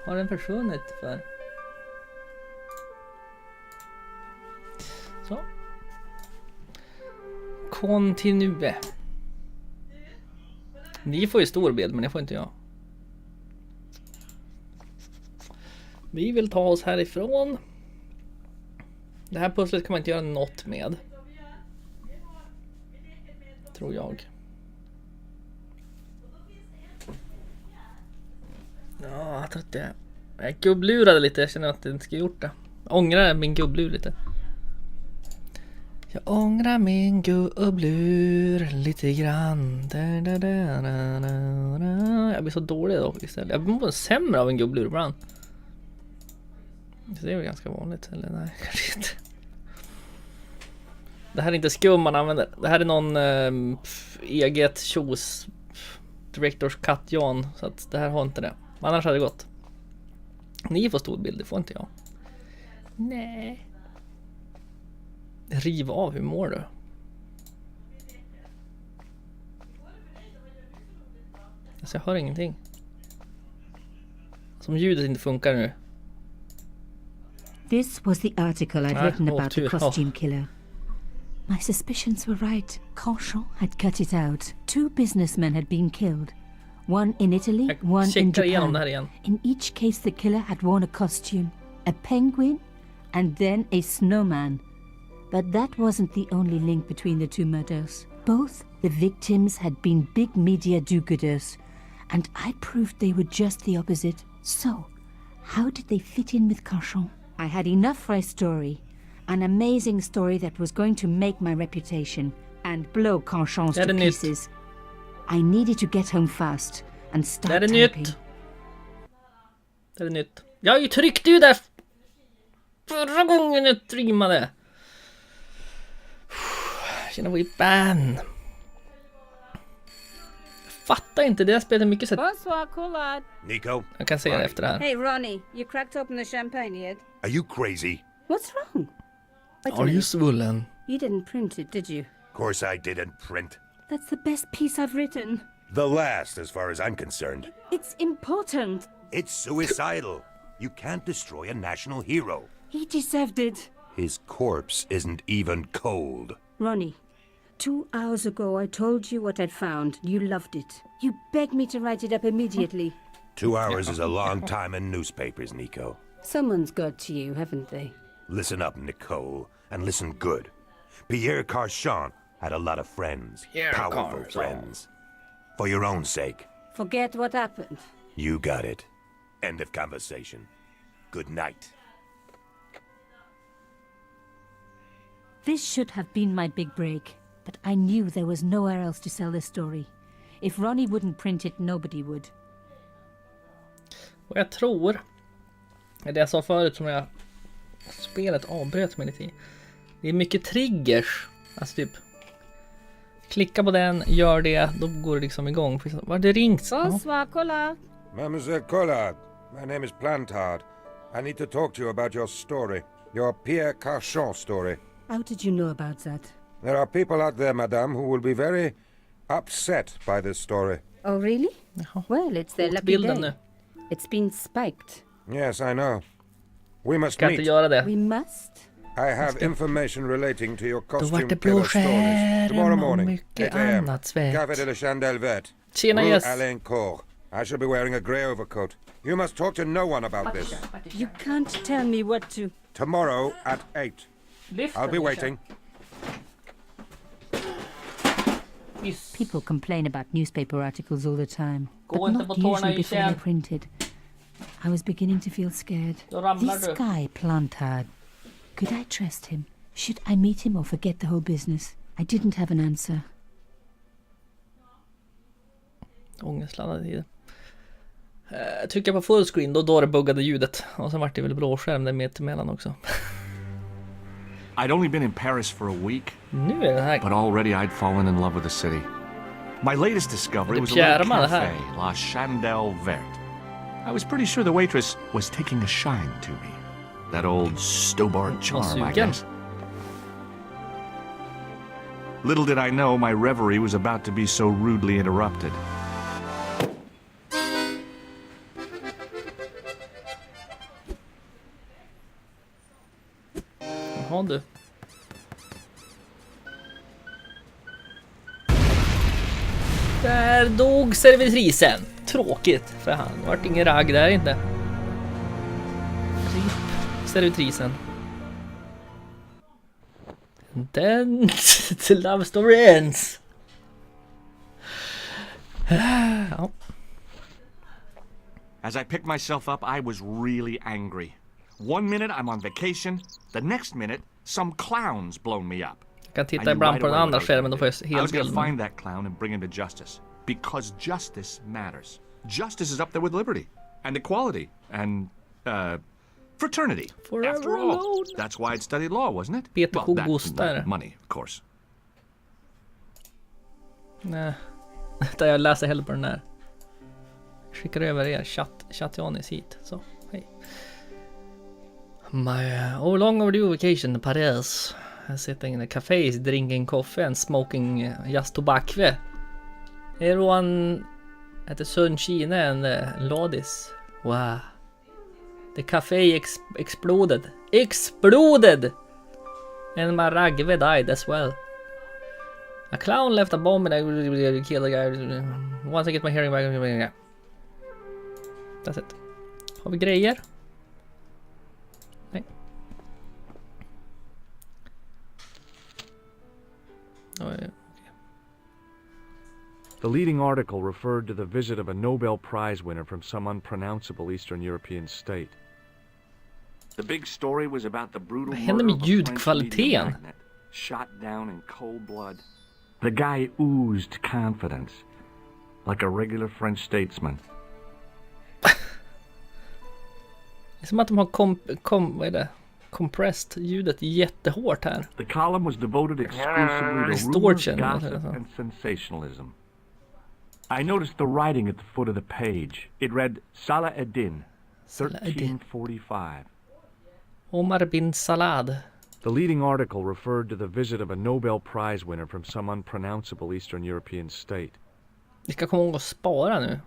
Har den försvunnit för? Så. Continue. Ni får ju stor bild, men det får inte jag. Vi vill ta oss härifrån. Det här pusslet kan man inte göra något med. Tror jag. Ja, jag tror att jag gubblurade lite. Jag känner att jag inte ska gjort det. Jag ångrar min gubblur lite. Jag ångrar min gubblur lite grann. Jag blir så dålig då istället. Jag blir sämre av en gubblur ibland. Det är ju ganska vanligt. Eller nej, kanske inte. Det här är inte skum man använder. Det här är någon eget tjos Directors Cut Jan. Så att det här har inte det. Annars hade det gått. Ni får stor bild, det får inte jag. Nej. Riv av, hur mår du? Alltså jag hör ingenting. Som ljudet inte funkar nu. This was the article I'd written about the costume killer. My suspicions were right. Carchon had cut it out. 2 businessmen had been killed. One in Italy, one in Japan. In each case the killer had worn a costume. A penguin and then a snowman. But that wasn't the only link between the 2 murders. Both the victims had been big media do-gooders. And I proved they were just the opposite. So, how did they fit in with Carchon? I had enough for a story. An amazing story that was going to make my reputation and blow Carchons to pieces. I needed to get home fast and start typing. Det är nytt. Jag tryckte ju där förra gången jag streamade. Tjena Whipan. Jag fattar inte, det spelar mycket sätt. Bonsoir, Collard. Nico? Jag kan säga det efter det här. Hey, Ronnie, you cracked open the champagne yet? Are you crazy? What's wrong? Are you swollen? You didn't print it, did you? Of course I didn't print. That's the best piece I've written. The last, as far as I'm concerned. It's important. It's suicidal. You can't destroy a national hero. He deserved it. His corpse isn't even cold. Ronnie, 2 hours ago I told you what I'd found. You loved it. You begged me to write it up immediately. 2 hours is a long time in newspapers, Nico. Someone's got to you, haven't they? Listen up, Nicole, and listen good. Pierre Carchon had a lot of friends. Powerful friends. For your own sake. Forget what happened. You got it. End of conversation. Good night. This should have been my big break, but I knew there was nowhere else to sell this story. If Ronnie wouldn't print it, nobody would. Och jag tror, det jag sa förut som jag spelet avbröt mig lite i. Det är mycket triggers. Alltså typ klicka på den, gör det, då går det liksom igång. Var det ringt? Bonsoir, Collard. Mademoiselle Collard, my name is Plantard. I need to talk to you about your story. Your Pierre Carchon story. How did you know about that? There are people out there, madame, who will be very upset by this story. Oh, really? Well, it's their lucky day. It's been spiked. Yes, I know. We must meet. We must? I have information relating to your costume killer stories. Tomorrow morning, 8 a.m. Café de la Chandelle Verte. Rue Alain Cour. I shall be wearing a grey overcoat. You must talk to no one about this. You can't tell me what to... Tomorrow at 8. I'll be waiting. People complain about newspaper articles all the time, but not usually before they're printed. I was beginning to feel scared. This guy, Plantard. Could I trust him? Should I meet him or forget the whole business? I didn't have an answer. Ångestladdade tid. Trycker på fullscreen, då det buggade ljudet. Och sen vart det väl blåskärm där med emellan också. I'd only been in Paris for a week, nu är det här. But already I'd fallen in love with the city. My latest discovery was a little cafe, La Chandelle Verte. I was pretty sure the waitress was taking a shine to me. That old Stobart charm, I guess. Little did I know my reverie was about to be so rudely interrupted. Jaha du. Där dog servitrisen. Tråkigt för han. Det vart ingen ragg där inte. RIP servitrisen. And then the love story ends. Ja. As I picked myself up, I was really angry. One minute I'm on vacation, the next minute some clown's blown me up. Jag kan titta ibland på den andra skärmen, då får jag I hela was gonna bilden. find that clown and bring him to justice. Because justice matters. Justice is up there with liberty and equality and fraternity. Forever After all, alone. that's why I'd studied law, wasn't it? Peter Well, that Kogostar. and money, of course. Nej. Där jag läser hellre på den här. Skickar över er chatt-Janis hit. Så, hej. My long overdue vacation in Paris. Sitting in a cafe, drinking coffee and smoking just tobacco. Everyone at the Sun China and Lodis. Wow. The cafe exploded. Exploded! And my ragve died as well. A clown left a bomb and I killed the guy. Once I get my hearing back. That's it. Har vi grejer? Nej. Okay. The leading article referred to the visit of a Nobel Prize winner from some unpronounceable Eastern European state. The big story was about the brutal Vad händer med murder of a French ljudkvaliteten? media magnate, shot down in cold blood. The guy oozed confidence, like a regular French statesman. Det är som att de har vad är det? Compressed ljudet jättehårt här. The column was devoted exclusively to rumors, Distortion. gossip, and sensationalism. I noticed the writing at the foot of the page. It read Salah ad-Din, 1345. Omar bin Salad. The leading article referred to the visit of a Nobel Prize winner from some unpronounceable Eastern European state. Vi ska komma ihåg att spara nu.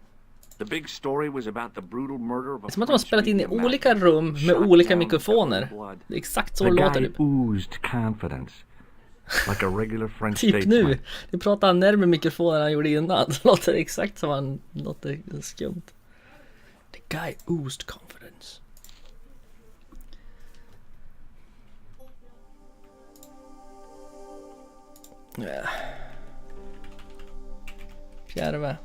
The big story was about the brutal murder of a Det är som att de har spelat in i olika rum med olika mikrofoner. Det är exakt så det låter typ. Oozed confidence, like a regular French Typ statesman. nu. Nu pratar han närmare mikrofonen än han gjorde innan. Det låter exakt som han låter skumt. The guy oozed confidence. Ja. Fjärve.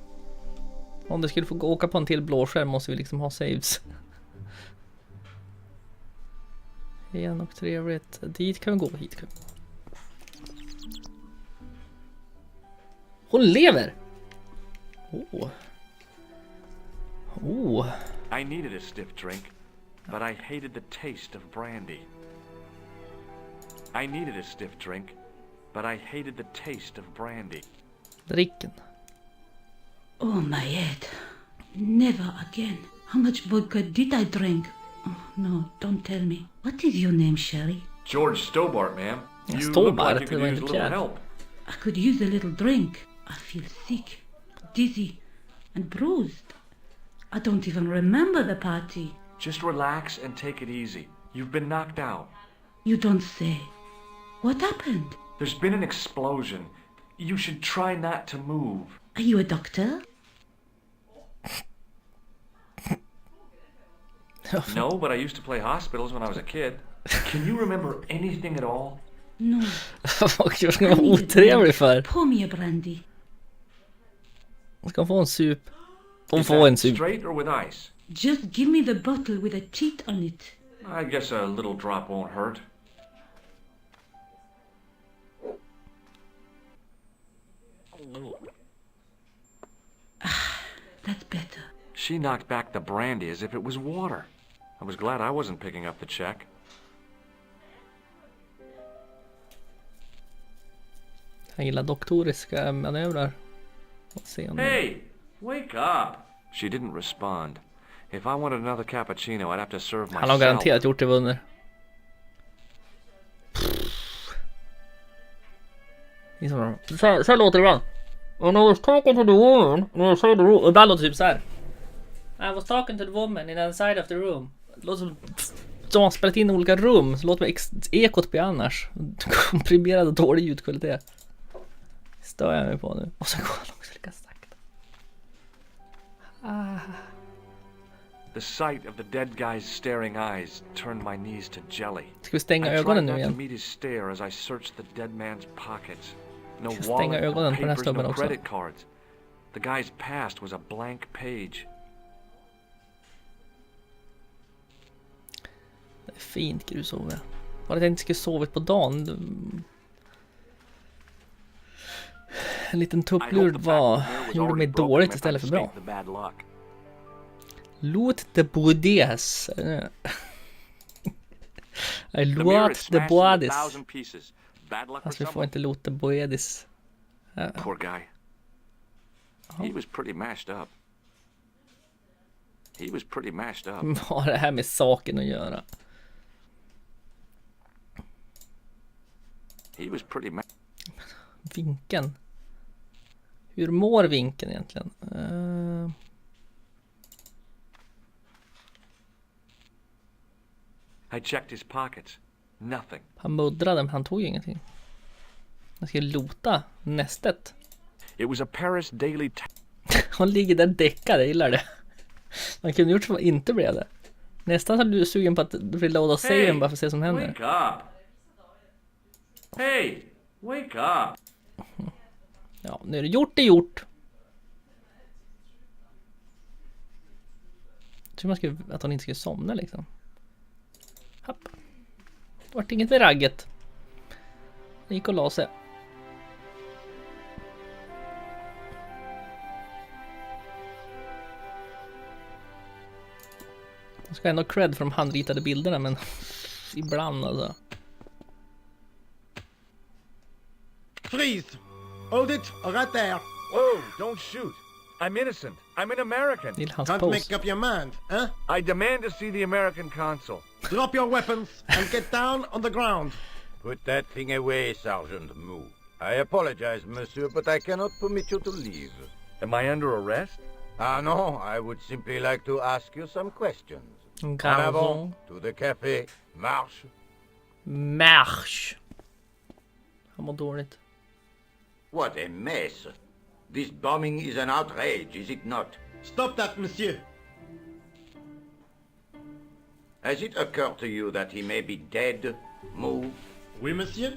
Om du skulle få åka på en till blåskärm måste vi liksom ha saves. Igen och trevligt. Dit kan vi gå, hit kan vi gå. Hon lever! Oh. Oh. I needed a stiff drink, but I hated the taste of brandy. I needed a stiff drink, but I hated the taste of brandy. Dricken. Oh, my head. Never again. How much vodka did I drink? Oh, no, don't tell me. What is your name, Sherry? George Stobart, ma'am. Ja, You Stobart, look like you det var could use a inte little Pierre. help. I could use a little drink. I feel sick, dizzy, and bruised. I don't even remember the party. Just relax and take it easy. You've been knocked out. You don't say. What happened? There's been an explosion. You should try not to move. Are you a doctor? No, but I used to play hospitals when I was a kid. Can you remember anything at all? No. Vad ska vara otrevlig för? Pour me a brandy. Ska hon få en sup? Hon Is får that en sup. straight or with ice? Just give me the bottle with a cheat on it. I guess a little drop won't hurt. That's better. She knocked back the brandy as if it was water. I was glad I wasn't picking up the check. Jag gillar doktoriska manövrar. Hey, wake up! She didn't respond. If I wanted another cappuccino, I'd have to serve myself. Han har garanterat gjort det vunnit. Så här låter det ibland. And I was talking to the woman inside the room. Och ibland låter det typ så här. I was talking to the woman inside of the room. Det låter som har spelat in olika rum. Så låter ekot bli annars. Komprimerad och dålig ljudkvalitet. Stör jag mig på nu. Och så går han också lika sakta. The sight of the dead guy's staring eyes turned my knees to jelly. Ska vi stänga ögonen nu igen? I meet his stare as I searched the dead man's pockets. No stänga ögonen på den här snubben också. credit cards. The guy's past was a blank page. Det är fint, grusove. Bara att jag inte skulle sovit på dagen. En liten tupplur gjorde mig dåligt istället för bra. Låt det bodes. Låt det bodes. Alltså vi får inte låta boedis. Poor guy. He was pretty mashed up. Vad har det här med saken att göra? Vinkeln. Hur mår vinkeln egentligen? I checked his pockets. Nothing. Han muddrade men han tog ju ingenting. Jag ska lota nästet. It was a Paris Daily. Han ligger där däckad, jag gillar det. Man kunde gjort som inte blev det. Nästan så är du sugen på att reloada saven bara för att se vad som händer. Wake up. Hey, wake up. Ja, nu är det gjort. Jag tror man skulle, att hon inte skulle somna liksom. Hopp. Det vart inget med ragget. Det gick och la sig. Jag ska ändå cred för de handritade bilderna, men ibland alltså. Freeze! Hold it right there. Whoa, don't shoot. I'm innocent. I'm an American. Can't make up your mind, huh? I demand to see the American consul. Drop your weapons and get down on the ground. Put that thing away, Sergeant Moo. I apologize, monsieur, but I cannot permit you to leave. Am I under arrest? Ah, no, I would simply like to ask you some questions. En avant, to the café. Marche. Marche. Han mår dåligt. What a mess. This bombing is an outrage, is it not? Stop that, monsieur. Has it occurred to you that he may be dead, Moo? Oui, monsieur.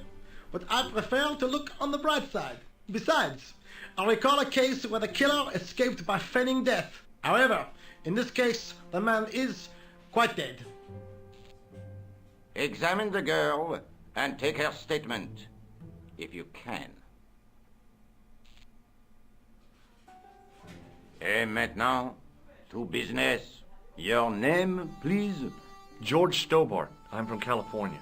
But I prefer to look on the bright side. Besides, I recall a case where the killer escaped by feigning death. However, in this case, the man is quite dead. Examine the girl and take her statement, if you can. Et maintenant, to business. Your name, please? George Stobart. I'm from California.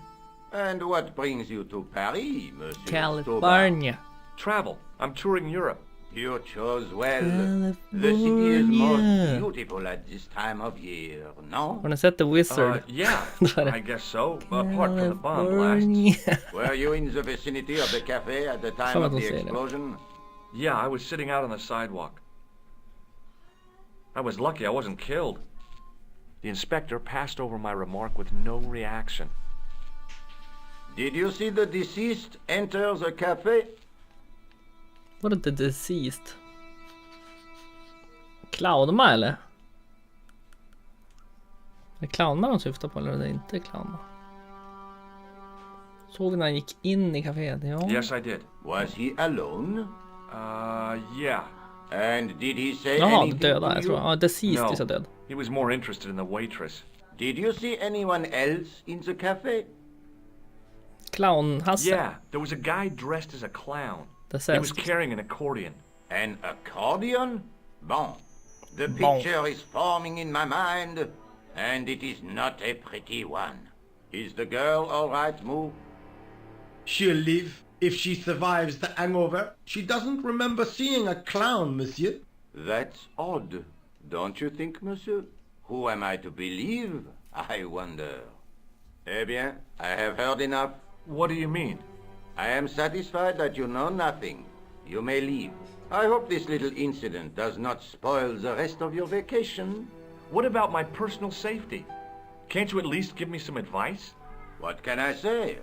And what brings you to Paris, Monsieur California. Stobart? Travel. I'm touring Europe. You chose well. The city is most beautiful at this time of year, no? Har ni sett The Wizard? Yeah, I guess so. Apart from the bomb blasts. Were you in the vicinity of the cafe at the time of the explosion? Yeah, I was sitting out on the sidewalk. I was lucky I wasn't killed. The inspector passed over my remark with no reaction. Did you see the deceased enter the cafe? What is the deceased? Clownma eller? Är det clownma de syftar på eller är det inte clownma? Såg när han gick in i kaféet, ja. Yes, I did. Was he alone? Yeah. And did he say anything döda, to jag tror. you? Ja, deceased is död. He was more interested in the waitress. Did you see anyone else in the cafe? Clown-Hasse. Yeah, there was a guy dressed as a clown. He was carrying an accordion. An accordion? Bon. The picture is forming in my mind, and it is not a pretty one. Is the girl all right, Moo? She'll live if she survives the hangover. She doesn't remember seeing a clown, monsieur. That's odd, don't you think, monsieur? Who am I to believe, I wonder? Eh bien, I have heard enough. What do you mean? I am satisfied that you know nothing. You may leave. I hope this little incident does not spoil the rest of your vacation. What about my personal safety? Can't you at least give me some advice? What can I say?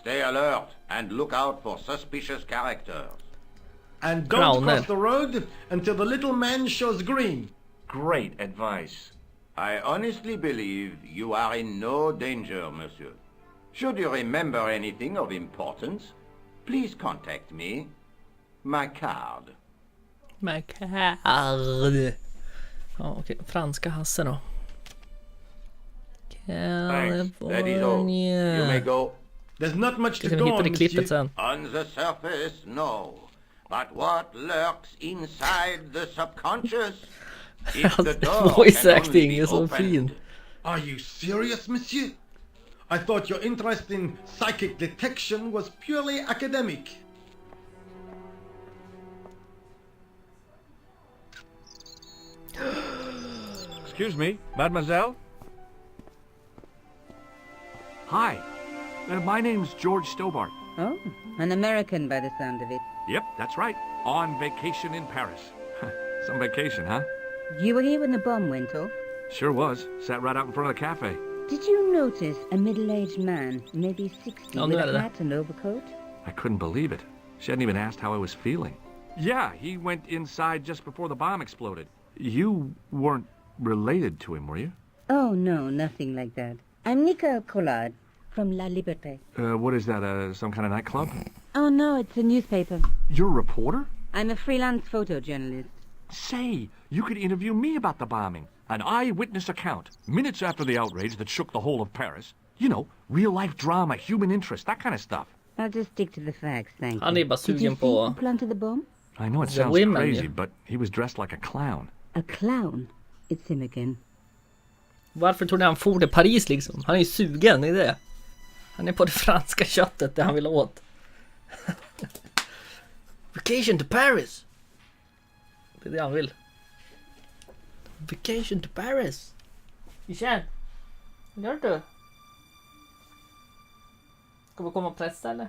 Stay alert and look out for suspicious characters. And don't cross the road until the little man shows green. Great advice. I honestly believe you are in no danger, monsieur. Should you remember anything of importance, please contact me. My card. My card. Ja, okej. Franska Hasse då. Thanks. That is all. You may go. There's not much to go on, klippet sen. On the surface, no. But what lurks inside the subconscious? If the door voice can acting only be is so opened. fin. Are you serious, monsieur? I thought your interest in psychic detection was purely academic. Excuse me, mademoiselle? Hi. My name's George Stobart. Oh, an American by the sound of it. Yep, that's right. On vacation in Paris. Some vacation, huh? You were here when the bomb went off? Sure was. Sat right out in front of the cafe. Did you notice a middle-aged man, maybe 60, with a hat and overcoat? I couldn't believe it. She hadn't even asked how I was feeling. Yeah, he went inside just before the bomb exploded. You weren't related to him, were you? Oh, no, nothing like that. I'm Nicole Collard from La Liberté. What is that, some kind of nightclub? Oh, no, it's a newspaper. You're a reporter? I'm a freelance photojournalist. Say, you could interview me about the bombing. An eyewitness account, minutes after the outrage that shook the whole of Paris. You know, real-life drama, human interest, that kind of stuff. I'll just stick to the facts, thank you. Han är bara sugen på... Did you planted the bomb? I know it sounds crazy, but he was dressed like a clown. A clown? It's him again. Varför tror ni han for till Paris liksom? Han är ju sugen i det. Han är på det franska köttet det han vill åt. Vacation to Paris. Det är det han vill. Vacation to Paris. Michel. Gör du? Ska vi komma och pressa eller?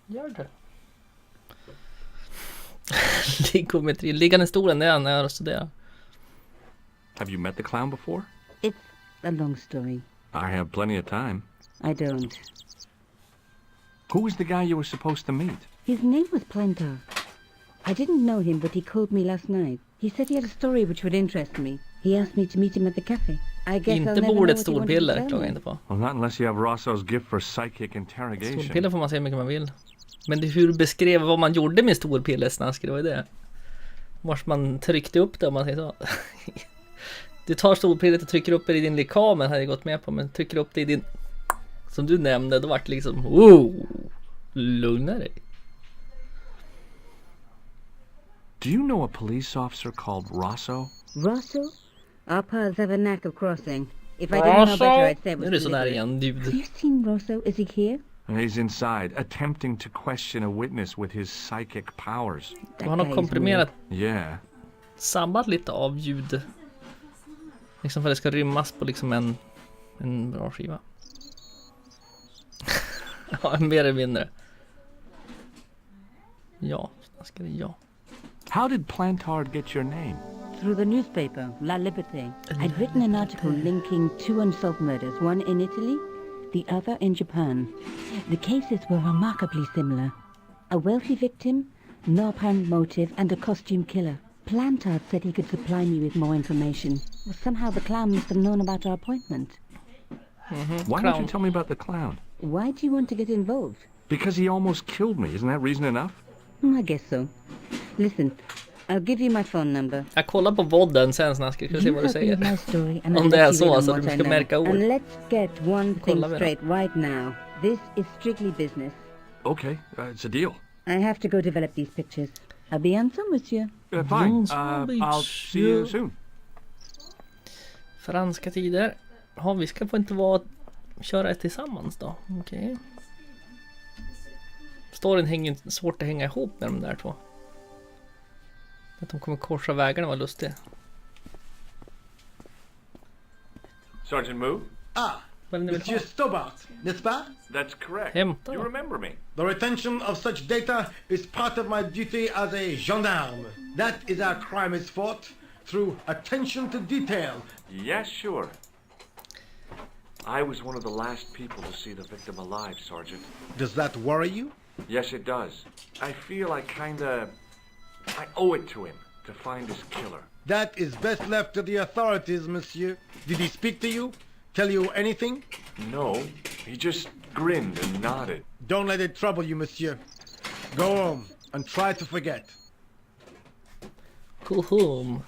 Gör du? Ligometri. Liggande stolen är när jag studerar. Have you met the clown before? It's a long story. I have plenty of time. I don't. Who was the guy you were supposed to meet? His name was Plantar. I didn't know him, but he called me last night. He said he had a story which would interest me. He asked me to meet him at the cafe. I guess inte bordet storpiller, klagar inte på. Well, not unless you have Rosso's gift for psychic interrogation. Storpiller får man säga hur mycket man vill. Men det hur du beskrev vad man gjorde med storpillersnask, det var det. Vars man tryckte upp det, om man säger så. Du tar storpillet och trycker upp det i din likamen, hade jag gått med på. Men trycker upp det i din... Som du nämnde, då vart det liksom... lugna dig. Do you know a police officer called Rosso? Rosso? Our paths have a knack of crossing. If I didn't know better, I'd say it was nu är det sån här igen, dude. Have you seen Rosso? Is he here? He's inside, attempting to question a witness with his psychic powers. Han har komprimerat sabbat lite av ljud. Liksom för att det ska rymmas på liksom en bra skiva. Ja, mer eller mindre. Ja, ska det How did Plantard get your name? Through the newspaper, La Liberté. I'd written an article linking two unsolved murders, one in Italy, the other in Japan. The cases were remarkably similar. A wealthy victim, no apparent motive, and a costume killer. Plantard said he could supply me with more information. Well, somehow the clown must have known about our appointment. Why don't you tell me about the clown? Why do you want to get involved? Because he almost killed me. Isn't that reason enough? I guess so. Listen, I'll give you my phone number. Jag kollar på vodden sen snaskigt. Ska se vad du säger. Om det är så du ska märka ord. And let's get one thing straight right now. This is strictly business. Okay, it's a deal. I have to go develop these pictures. À bientôt, monsieur. Fine. I'll see you soon. Franska tider. Ja, vi ska få inte köra ett tillsammans då. Okej. Storyn hänger svårt att hänga ihop med de där två. Att de kommer korsa vägarna var lustigt. Sergeant Moo? Ah, Monsieur Stobart, n'est-ce pas? That's correct. Him. You remember me. The retention of such data is part of my duty as a gendarme. That is how crime is fought, through attention to detail. Yes, sure. I was one of the last people to see the victim alive, Sergeant. Does that worry you? Yes, it does. I feel I owe it to him to find his killer. That is best left to the authorities, monsieur. Did he speak to you? Tell you anything? No, he just grinned and nodded. Don't let it trouble you, monsieur. Go home and try to forget. Humm.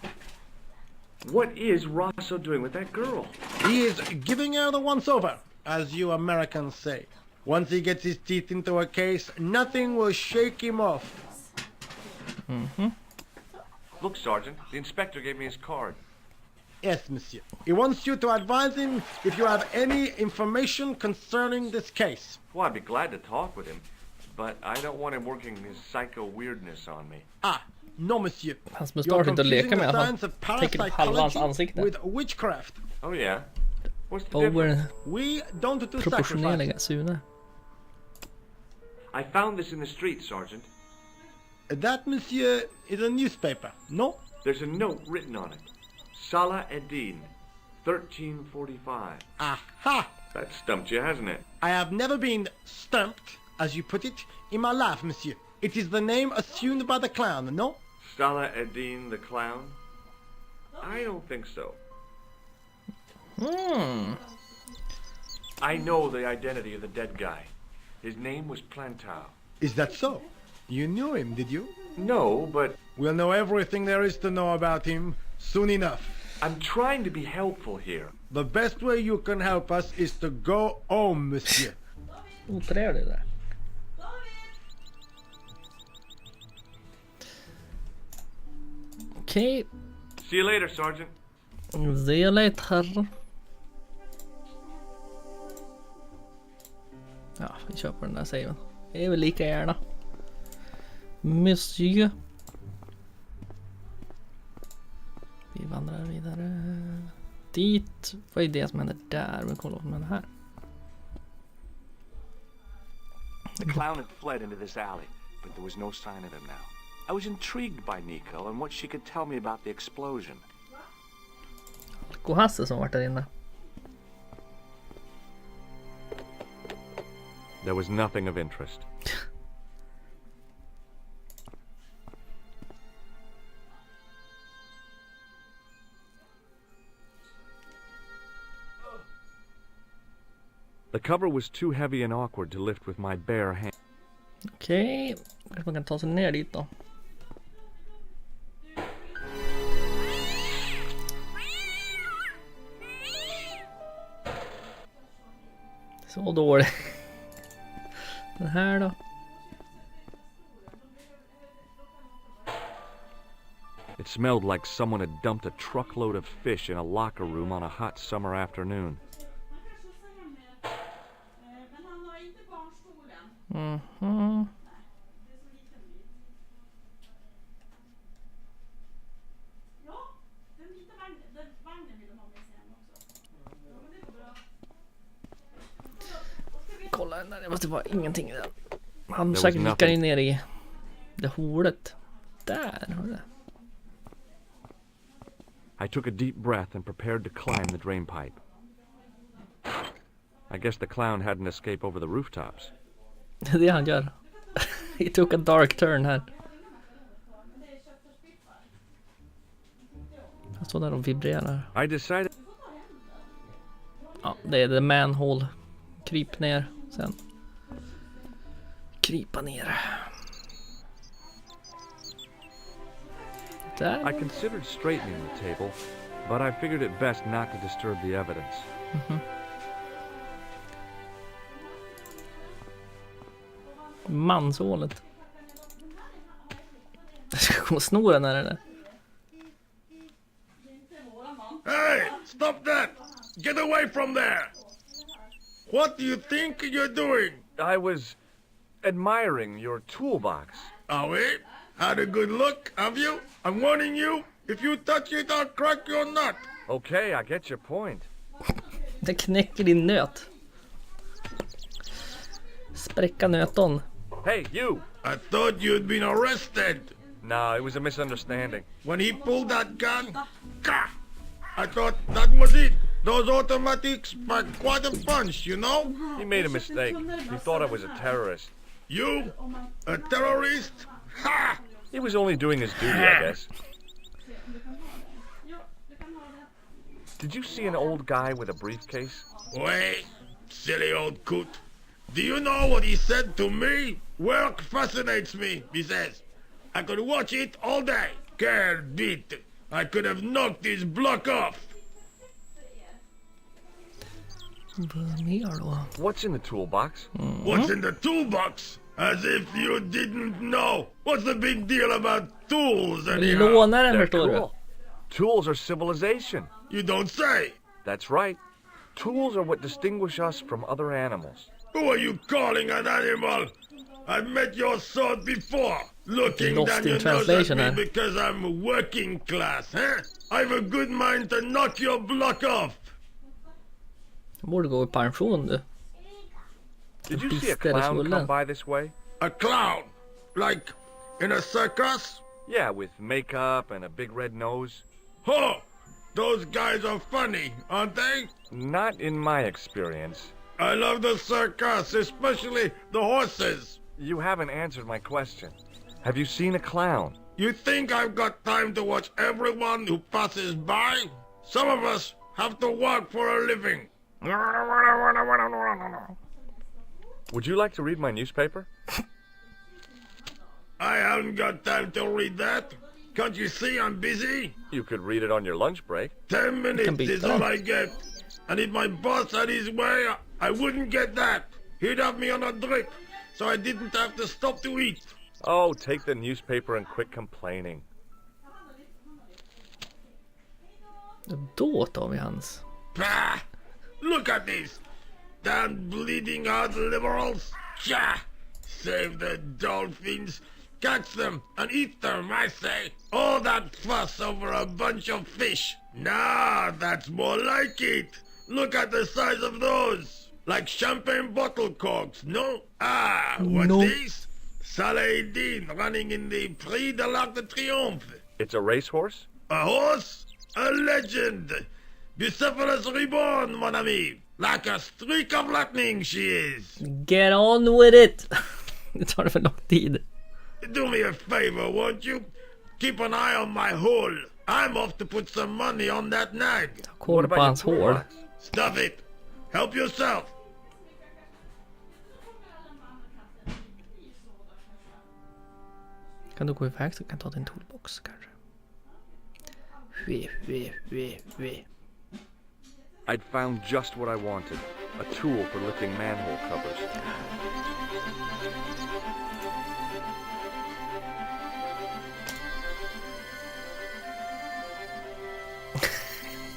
What is Rosso doing with that girl? He is giving her the once-over, as you Americans say. Once he gets his teeth into a case, nothing will shake him off. Look, Sergeant, the inspector gave me his card. Yes, monsieur. He wants you to advise him if you have any information concerning this case. Well, I'd be glad to talk with him, but I don't want him working his psycho weirdness on me. Ah, no, monsieur. Hans You're mustasch inte confusing leka med the att science han of täcker upp halva hans parapsychology ansikte. with witchcraft. Oh, yeah? What's the difference? We don't do sacrifice. Proportionerliga Sune. I found this in the street, Sergeant. That, monsieur, is a newspaper, no? There's a note written on it. Salah Eddin, 1345. Aha! That stumped you, hasn't it? I have never been stumped, as you put it, in my life, monsieur. It is the name assumed by the clown, no? Salah Eddin the clown? I don't think so. I know the identity of the dead guy. His name was Plantau. Is that so? You knew him, did you? No, but We'll know everything there is to know about him soon enough. I'm trying to be helpful here. The best way you can help us is to go home, monsieur. Otrevlig där. Okej. See you later, Sergeant. See you later. Ja, vi kör på den där saven. Det är väl lika gärna. Monsieur. Vi vandrar vidare. Dit. Vad är det som händer där? Vi kollar vad som händer här. The clown had fled into this alley, but there was no sign of him now. I was intrigued by Nico and what she could tell me about the explosion. Hasse som varit där inne. There was nothing of interest. The cover was too heavy and awkward to lift with my bare hand. Okej, kanske man kan ta sig ner dit då. Så dåligt. Den här då. It smelled like someone had dumped a truckload of fish in a locker room on a hot summer afternoon. Mhm. Kolla den där, det måste vara ingenting där. Han säkert gick in ner i det hålet. Där har det. I took a deep breath and prepared to climb the drain pipe. I guess the clown hadn't escaped over the rooftops. Det är det han gör. He took a dark turn här. Jag står där och vibrerar. I decided... Ja, det är the manhole. Kryp ner sen. Krypa ner. Där. I considered straightening the table, but I figured it best not to disturb the evidence. Manshålet. Jag ska komma och sno den här eller? Hey, stop that! Get away from there! What do you think you're doing? I was admiring your toolbox. Oh, wait? Had a good look, have you? I'm warning you, if you touch it, I'll crack your nut. Okay, I get your point. Det knäcker din nöt. Spräcka nöton. Hey, you! I thought you'd been arrested. No, it was a misunderstanding. When he pulled that gun, I thought that was it. Those automatics packed quite a punch, you know? He made a mistake. He thought I was a terrorist. You? A terrorist? Ha! He was only doing his duty, I guess. Did you see an old guy with a briefcase? Wait, silly old coot. Do you know what he said to me? Work fascinates me, he says. I could watch it all day. Quel bit. I could have knocked his block off. What's in the toolbox? What's in the toolbox? As if you didn't know. What's the big deal about tools anyhow? They're cool. Tools are civilization. You don't say. That's right. Tools are what distinguish us from other animals. Who are you calling an animal? I've met your sort before. Looking down your nose at me because I'm working class, huh? I've a good mind to knock your block off. Borde gå I pension du. Did you see a clown come by this way? A clown? Like in a circus? Yeah, with makeup and a big red nose. Oh, those guys are funny, aren't they? Not in my experience. I love the circus, especially the horses. You haven't answered my question. Have you seen a clown? You think I've got time to watch everyone who passes by? Some of us have to work for a living. Would you like to read my newspaper? I haven't got time to read that. Can't you see I'm busy? You could read it on your lunch break. 10 minutes is all I get. And if my boss had his way, I wouldn't get that. He'd have me on a drip, so I didn't have to stop to eat. Oh, take the newspaper and quit complaining. Då tar vi hans. Bah! Look at this. Damn bleeding heart liberals. Tja! Save the dolphins. Catch them and eat them, I say. All that fuss over a bunch of fish. Nah, that's more like it. Look at the size of those. Like champagne bottle corks, no? Ah, what's this? Saladin running in the Prix de l'Arc de Triomphe. It's a racehorse? A horse? A legend. Bucephalus reborn, mon ami. Like a streak of lightning she is. Get on with it. Det tar det för lång tid. Do me a favor, won't you? Keep an eye on my hole. I'm off to put some money on that nag. Kolla på hans hål. Stuff it. Help yourself. Kan du gå iväg så kan ta din toolbox kanske. I'd found just what I wanted. A tool for lifting manhole covers.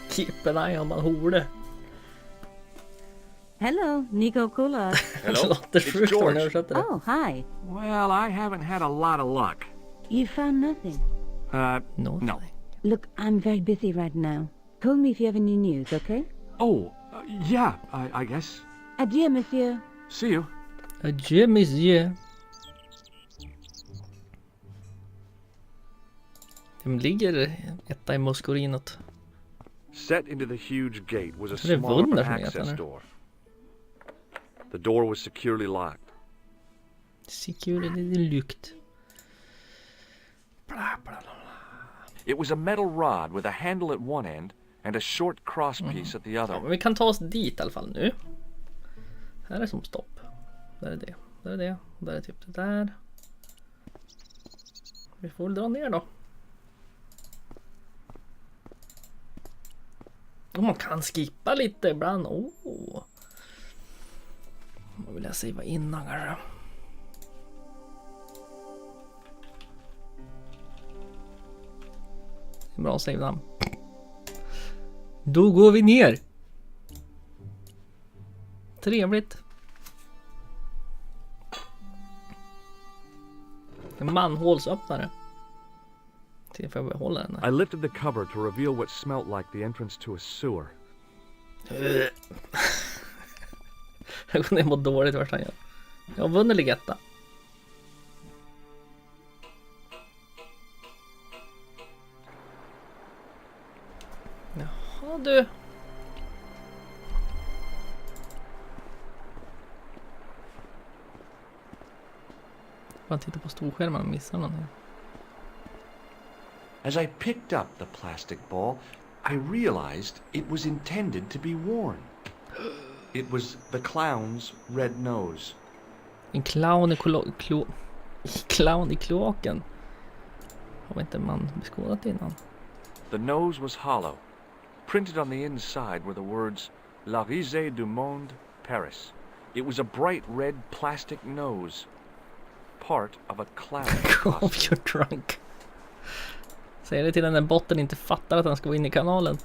Keep an eye on my hole. Hello, Nico Coolard. Hello, it's George. Oh, hi. Well, I haven't had a lot of luck. You found nothing? No. Look, I'm very busy right now. Call me if you have any news, okay? Oh, yeah, I guess. Adieu, monsieur. See you. Adieu, monsieur. De ligger etta I Moskorinot. Set into the huge gate was a small access door. The door was securely locked. Securely locked. Blah, blah, blah. It was a metal rod with a handle at one end and a short crosspiece at the other. Ja, men vi kan ta oss dit I alla fall nu. Här är som stopp. Där är det. Där är det. Där är typ det där. Vi får väl dra ner då. Och man kan skippa lite ibland. Vad vill jag säga innan här? Det är bra save-namn. Då går vi ner. Trevligt. En manhålsöppnare. Se if jag behåller den. I lifted the cover to reveal what smelt like the entrance to a sewer. Jag mår dåligt vart han gör. Jag har vunnit ligetta. Jaha du. Man tittar på storskärmen och missar någonting. As I picked up the plastic ball, I realized it was intended to be worn. It was the clown's red nose. En clown i clown i kloaken. Har inte man beskådat innan? The nose was hollow. Printed on the inside were the words La Risée du Monde, Paris. It was a bright red plastic nose. Part of a clown costume. You're drunk. Säger det till den där botten inte fattar att han ska gå in i kanalen.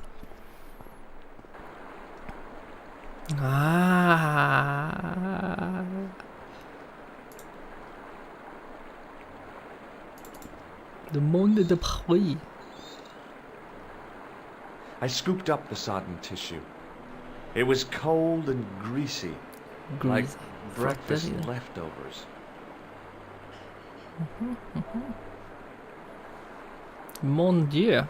Le monde de Paris. I scooped up the sodden tissue. It was cold and greasy. Like breakfast leftovers. Mon Dieu.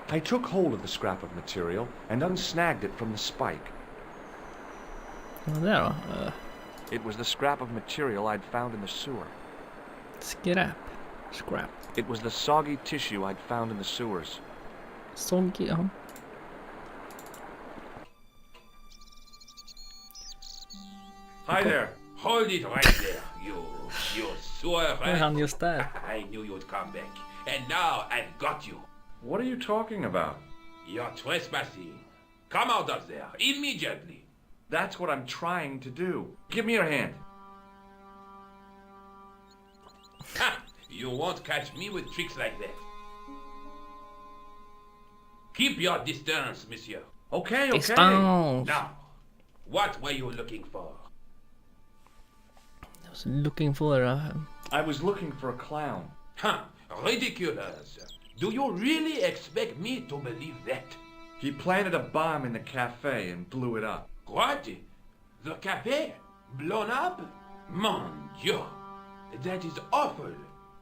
I took hold of the scrap of material and unsnagged it from the spike. It was the scrap of material I'd found in the sewer. Scrap. It was the soggy tissue I'd found in the sewers. Soggy, ja. Hi there. Hold it right there, you sewer rat. Han just där. I knew you'd come back. And now I've got you. What are you talking about? You're trespassing. Come out of there, immediately. That's what I'm trying to do. Give me your hand. Ha! You won't catch me with tricks like that. Keep your distance, monsieur. Okay. Distance. Now, what were you looking for? I was looking for a clown. Huh, ridiculous. Do you really expect me to believe that? He planted a bomb in the cafe and blew it up. What? The cafe? Blown up? Mon Dieu. That is awful.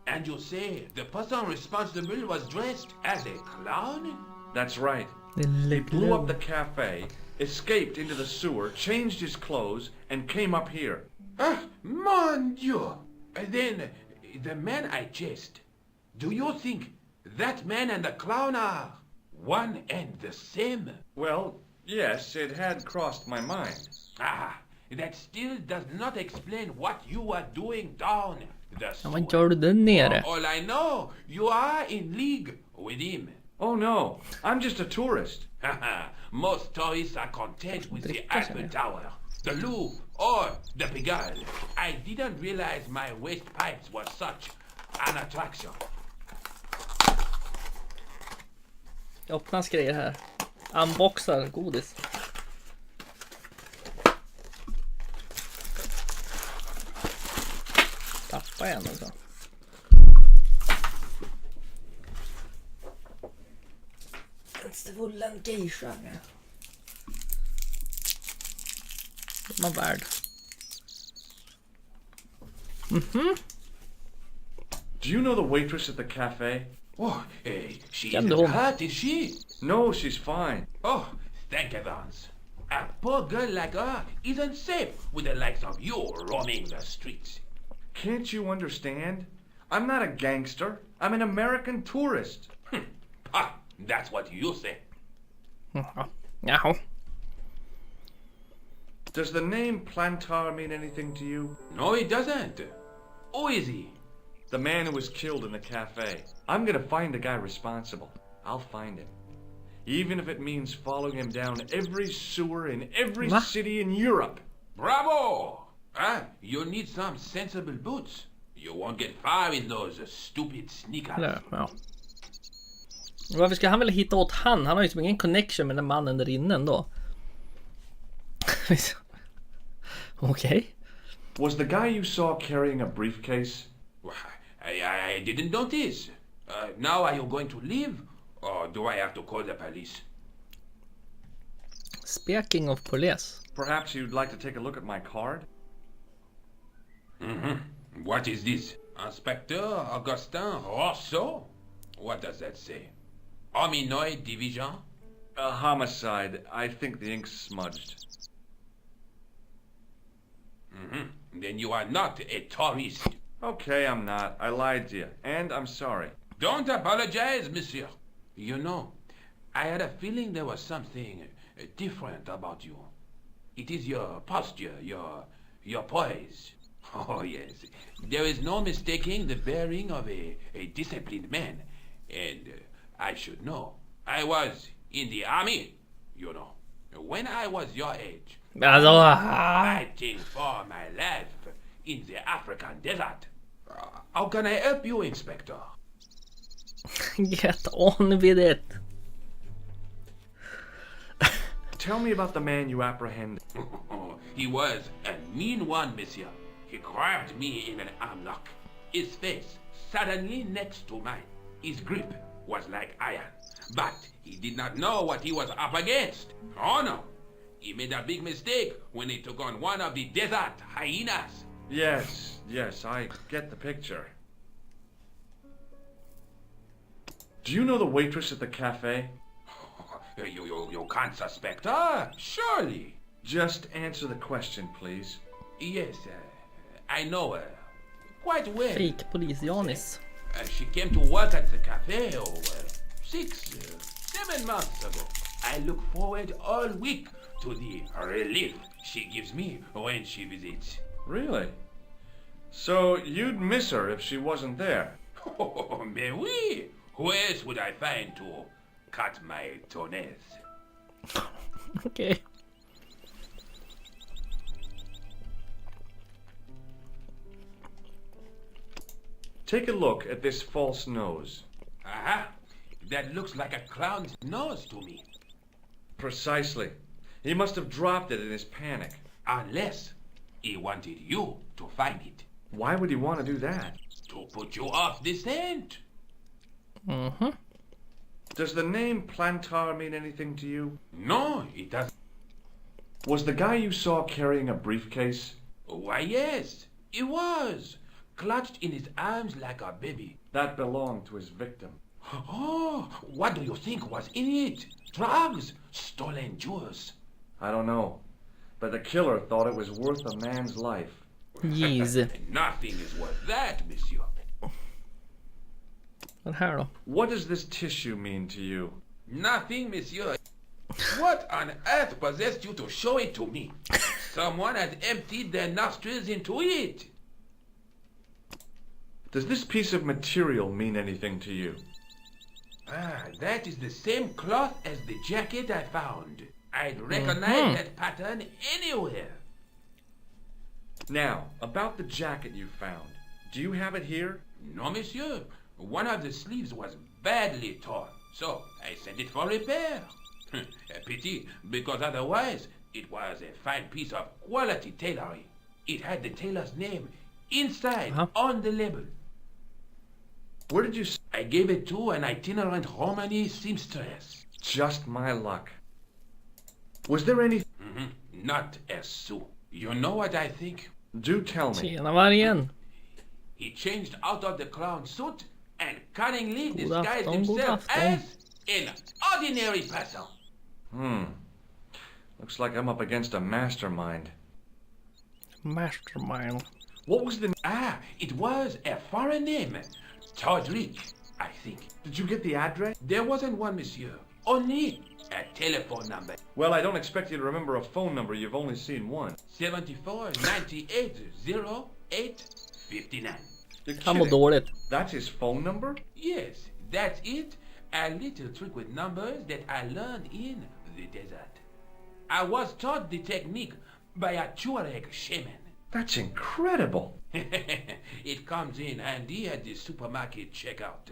And you say the person responsible was dressed as a clown? That's right. He blew up the cafe, escaped into the sewer, changed his clothes, and came up here. Mon Dieu. Then, the man I chased, do you think that man and the clown are one and the same? Well, yes, it had crossed my mind. That still does not explain what you are doing down the sewer. Vad gör du där nere? All I know, you are in league with him. Oh no, I'm just a tourist. Most tourists are content with the Eiffel Tower, the Louvre, or the Pigalle. I didn't realize my waste pipes were such an attraction. Öppnas grejer här. Unboxar godis. Tappa en alltså. Vänstervullen geisha. Man värd. Do you know the waitress at the cafe? Oh, hey, she isn't hurt, is she? No, she's fine. Oh, thank heavens. A poor girl like her isn't safe with the likes of you roaming the streets. Can't you understand? I'm not a gangster. I'm an American tourist. That's what you say. Jaha. Does the name Plantar mean anything to you? No, it doesn't. Who is he? The man who was killed in the cafe. I'm gonna find the guy responsible. I'll find him. Even if it means following him down every sewer in every city in Europe. Bravo! You need some sensible boots. You won't get far in those stupid sneakers. Ja. Varför ska han väl hitta åt han? Han har ju ingen connection med den mannen där inne ändå. Okay. Was the guy you saw carrying a briefcase? I didn't notice. Now are you going to leave? Or do I have to call the police? Speaking of police. Perhaps you'd like to take a look at my card? Mm-hmm. What is this? Inspector Augustin Rousseau? What does that say? Hominoid Division? A homicide. I think the ink's smudged. Mm-hmm. Then you are not a tourist. Okay, I'm not. I lied to you. And I'm sorry. Don't apologize, monsieur. You know, I had a feeling there was something different about you. It is your posture, your poise. Oh, yes. There is no mistaking the bearing of a disciplined man. And I should know. I was in the army, you know. When I was your age, fighting for my life in the African desert. How can I help you, Inspector? Get on with it. Tell me about the man you apprehended. He was a mean one, monsieur. He grabbed me in an arm lock. His face suddenly next to mine. His grip was like iron. But he did not know what he was up against. Oh no. He made a big mistake when he took on one of the desert hyenas. Yes, I get the picture. Do you know the waitress at the cafe? You can't suspect her, surely. Just answer the question, please. Yes, I know her quite well. Fake police, Janis. She came to work at the cafe 6, 7 months ago. I look forward all week to the relief she gives me when she visits. Really? So you'd miss her if she wasn't there? Oh, mais oui. Who else would I find to cut my toenails? Okay. Take a look at this false nose. Aha! That looks like a clown's nose to me. Precisely. He must have dropped it in his panic. Unless he wanted you to find it. Why would he want to do that? To put you off the scent. Mm-hmm. Does the name Plantar mean anything to you? No, it doesn't. Was the guy you saw carrying a briefcase? Why, yes, he was. Clutched in his arms like a baby. That belonged to his victim. Oh, what do you think was in it? Drugs? Stolen jewels? I don't know. But the killer thought it was worth a man's life. Yes. Nothing is worth that, monsieur. Den här då? What does this tissue mean to you? Nothing, monsieur. What on earth possessed you to show it to me? Someone has emptied their nostrils into it. Does this piece of material mean anything to you? Ah, that is the same cloth as the jacket I found. I'd recognize that pattern anywhere. Now, about the jacket you found. Do you have it here? No, monsieur. One of the sleeves was badly torn, so I sent it for repair. A pity, because otherwise it was a fine piece of quality tailoring. It had the tailor's name inside on the label. Where did you... I gave it to an itinerant Romani seamstress. Just my luck. Was there any... Not a sou. You know what I think? Do tell me. Tjena vargen. He changed out of the clown suit and cunningly disguised himself as an ordinary person. Looks like I'm up against a mastermind. Mastermind. What was the... It was a foreign name. Todrick, I think. Did you get the address? There wasn't one, monsieur. Only a telephone number. Well, I don't expect you to remember a phone number. You've only seen one. 74 98 08 59. Han mår dåligt. That's his phone number? Yes, that's it. A little trick with numbers that I learned in the desert. I was taught the technique by a Tuareg shaman. That's incredible. It comes in handy at the supermarket checkout.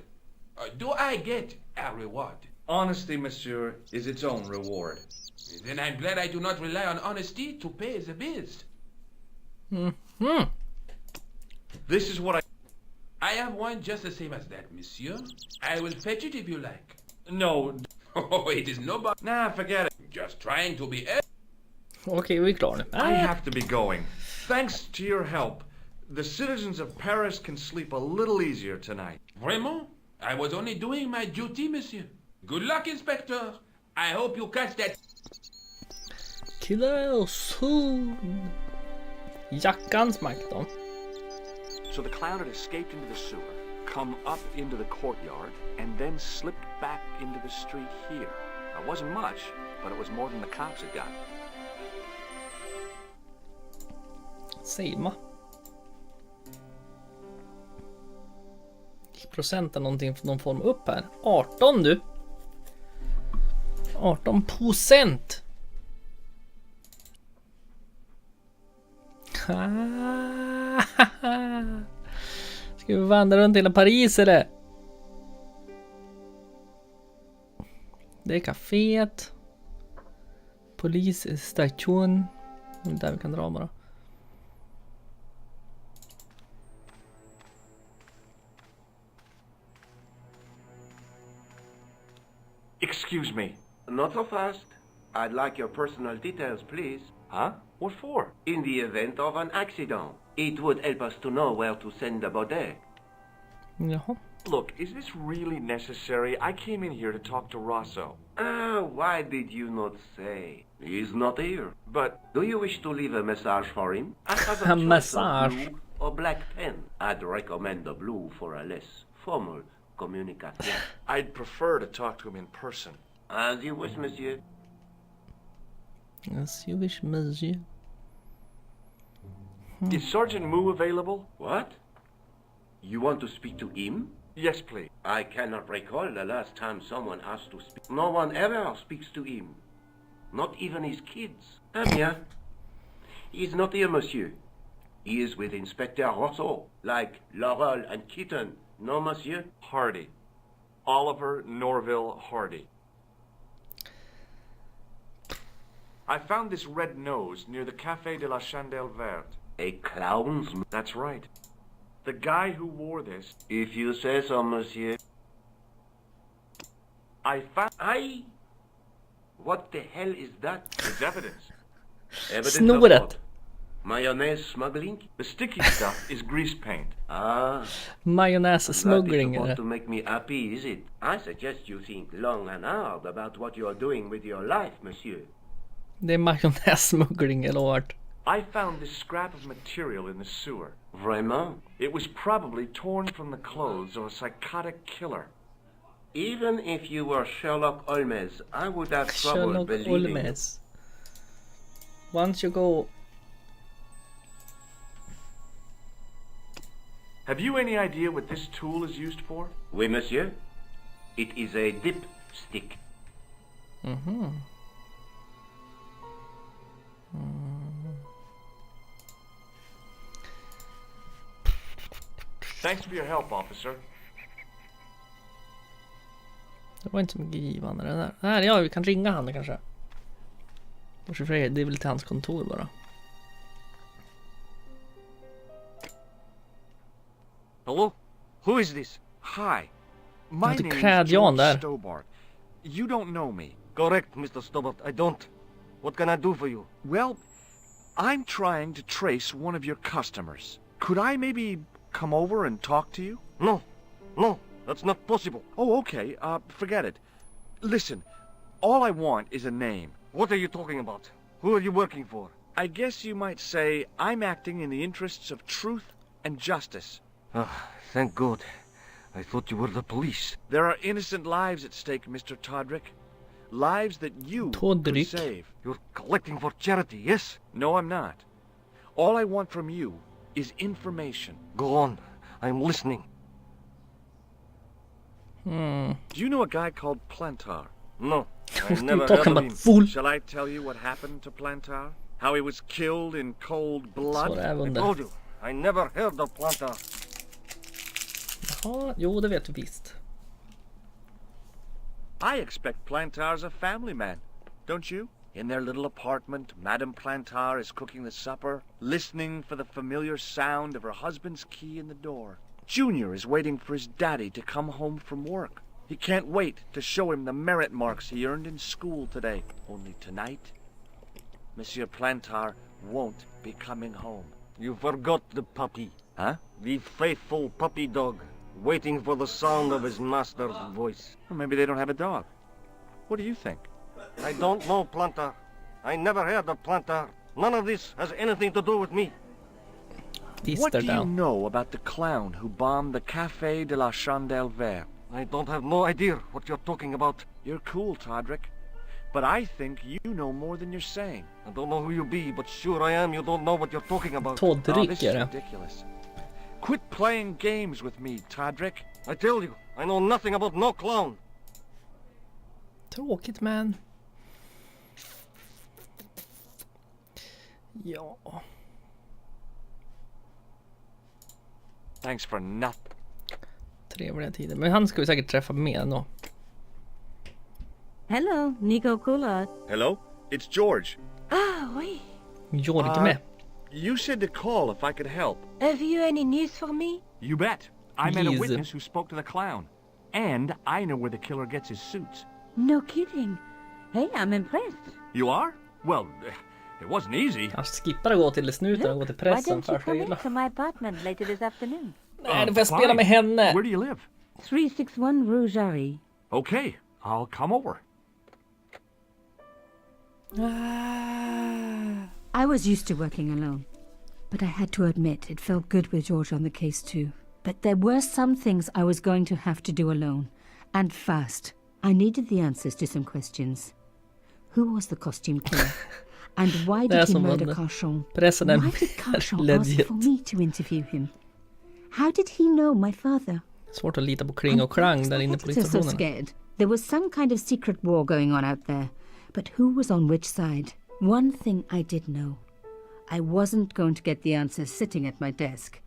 Do I get a reward? Honesty, monsieur, is its own reward. Then I'm glad I do not rely on honesty to pay the bills. This is what I... I have one just the same as that, monsieur. I will fetch it if you like. No. Oh, it is nobody. Nah, forget it. Just trying to be... Okej, vi är klara nu. I have to be going. Thanks to your help, the citizens of Paris can sleep a little easier tonight. Vraiment? I was only doing my duty, monsieur. Good luck, Inspector. I hope you catch that... Killer soon. Jackans makt då. So the clown had escaped into the sewer, come up into the courtyard, and then slipped back into the street here. It wasn't much, but it was more than the cops had got. Sima. Procent någonting för någon form upp här. 18 du. 18%. Ska vi vandra runt hela Paris eller? Det är kaféet. Polisstation. Det är där vi kan dra bara. Excuse me. Not so fast. I'd like your personal details, please. Huh? What for? In the event of an accident, it would help us to know where to send the body. Jaha. Look, is this really necessary? I came in here to talk to Rosso. Why did you not say? He's not here. But do you wish to leave a message for him? I have a massage. Blue or black pen. I'd recommend the blue for a less formal communication. I'd prefer to talk to him in person. As you wish, monsieur. As you wish, monsieur. Is Sergeant Moo available? What? You want to speak to him? Yes, please. I cannot recall the last time someone asked to speak. No one ever speaks to him. Not even his kids. Amiens. He's not here, monsieur. He is with Inspector Rosso, like Laurel and Kitten. No, monsieur? Hardy. Oliver Norville Hardy. I found this red nose near the Café de la Chandelle Verte. A clown's... That's right. The guy who wore this... If you say so, monsieur. I found... What the hell is that? It's evidence. Evidence Snor of what? Mayonnaise smuggling? The sticky stuff is grease paint. Mayonnaise smuggling. That is to make me happy, is it? I suggest you think long and hard about what you are doing with your life, monsieur. Det är majonnässmuggling eller vad? I found this scrap of material in the sewer. Vraiment? It was probably torn from the clothes of a psychotic killer. Even if you were Sherlock Holmes, I would have trouble believing Holmes. Once you go... Have you any idea what this tool is used for? Oui, monsieur. It is a dipstick. Mm-hmm. Thanks for your help, officer. Det var inte så mycket givande det där. Nej, ja, vi kan ringa han kanske. Det är väl till hans kontor bara. Hello? Who is this? Hi. My name is George Stobart. You don't know me. Correct, Mr. Stobart. I don't. What can I do for you? Well, I'm trying to trace one of your customers. Could I maybe come over and talk to you? No. No, that's not possible. Oh, okay. Forget it. Listen, all I want is a name. What are you talking about? Who are you working for? I guess you might say I'm acting in the interests of truth and justice. Thank God. I thought you were the police. There are innocent lives at stake, Mr. Todrick. Lives that you could save. You're collecting for charity, yes? No, I'm not. All I want from you is information. Go on. I'm listening. Do you know a guy called Plantar? No, I never heard of him. Fool. Shall I tell you what happened to Plantar? How he was killed in cold blood? I told you, I never heard of Plantar. Jaha, jo det vet du visst. I expect Plantar's a family man, don't you? In their little apartment, Madame Plantar is cooking the supper, listening for the familiar sound of her husband's key in the door. Junior is waiting for his daddy to come home from work. He can't wait to show him the merit marks he earned in school today. Only tonight, Monsieur Plantar won't be coming home. You forgot the puppy. Huh? The faithful puppy dog, waiting for the sound of his master's voice. Well, maybe they don't have a dog. What do you think? I don't know, Plantar. I never heard of Plantar. None of this has anything to do with me. What do you know about the clown who bombed the Café de la Chandelle Verte? I don't have no idea what you're talking about. You're cool, Todrick. But I think you know more than you're saying. I don't know who you be, but sure I am you don't know what you're talking about. This is ridiculous. Quit playing games with me, Todrick. I tell you, I know nothing about no clown. Tråkigt, man. Ja. Thanks for nothing. Trevliga tider. Men han ska vi säkert träffa mer ändå. Hello, Nico Coulard. Hello, it's George. Ah, oui. George med. You said to call if I could help. Have you any news for me? You bet. I met a Yes. witness who spoke to the clown. And I know where the killer gets his suits. No kidding. Hey, I'm impressed. You are? Well, it wasn't easy. Han skippar att gå till snuten och gå till Why pressen don't you för come sig. in to my apartment later this afternoon? Nej, då får jag spela med henne. Where do you live? 361 Rue Jarry. Okay, I'll come over. I was used to working alone, but I had to admit it felt good with George on the case too. But there were some things I was going to have to do alone, and fast. I needed the answers to some questions. Who was the costume killer? And why did he murder Carchon? Why did Carchon ask for me to interview him? How did he know my father? Svårt att lita på Kring och Krang där inne på so scared. There was some kind of secret war going on out there. But who was on which side? One thing I did know. I wasn't going to get the answers sitting at my desk.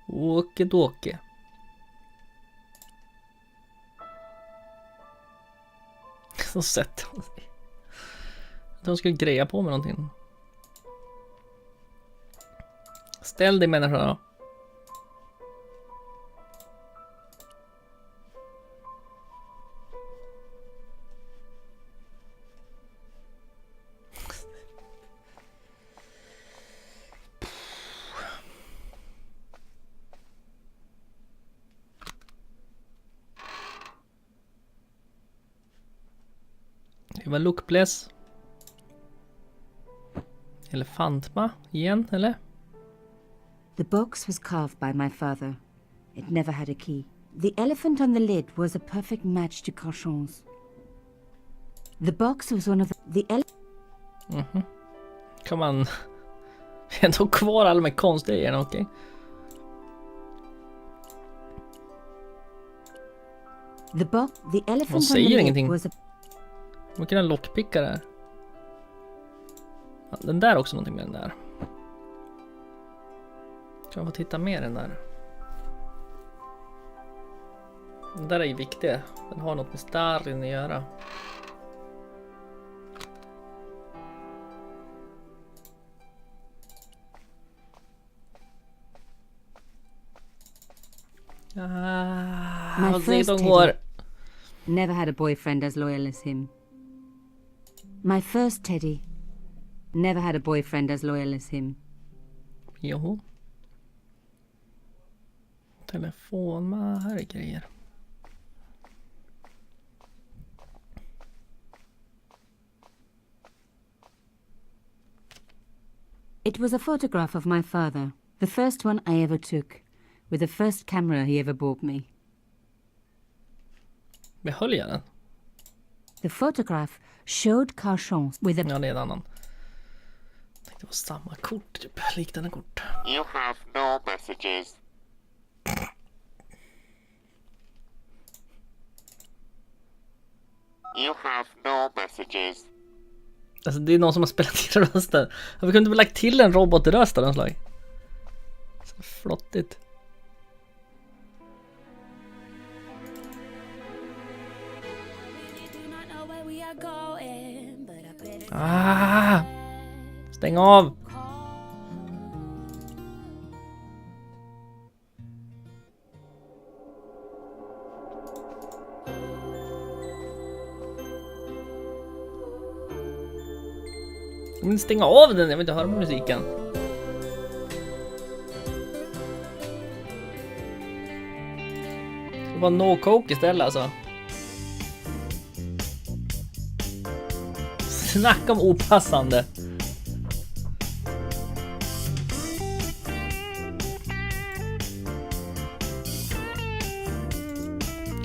Okidoki. Så sett hon sig. De skulle greja på med någonting. Ställ dig, människa då. Det var Lookbless. Elefantma igen, eller? The box was carved by my father. It never had a key. The elephant on the lid was a perfect match to Carchon's. The box was one of the Kan man ändå kvar alla med konstiga grejer, okej? The elephant on the säger lid ingenting. was a... Man kan ha lockpicka där. Ja, den där också någonting med den där. Kan jag få titta mer den där? Den där är ju viktig. Den har något med starren att göra. My first teddy never had a boyfriend as loyal as him. My first teddy never had a boyfriend as loyal as him. Jo. Telefon, här är grejer. It was a photograph of my father, the first one I ever took, with the first camera he ever bought me. Behöll jag den? The photograph showed Carchon with a... Ja, det är en annan. Jag tänkte det var samma kort, typ liknande kort. You have no messages. You have no messages. Alltså det är någon som har spelat till rösten. Vi kunde väl lagt till en robotröst av någon slag. Så flottigt. Stäng av. Jag vill stänga av den, jag vill inte höra på musiken. Det var no coke istället alltså. Snacka om opassande.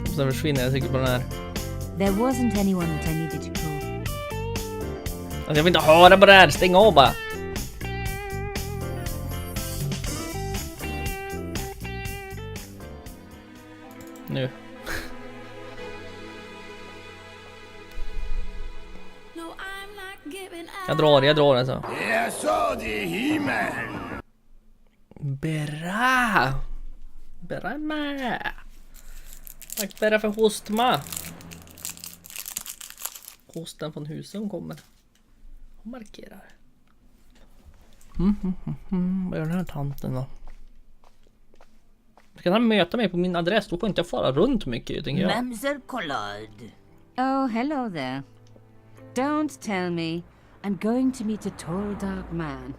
Så försvinner jag tycker på den här. There wasn't anyone that I needed to call. Alltså, jag vill inte höra på det här, stäng av bara. Nu. Jag drar alltså. Jag sa det, Hivan. Bra. Tack bara för hostma. Hosten från husen kommer. Och markerar. Vad gör den här tanten då? Ska han möta mig på min adress? Då får inte jag fara runt mycket, tänker jag. Mamsel Collard. Oh, hello there. Don't tell me I'm going to meet a tall, dark man.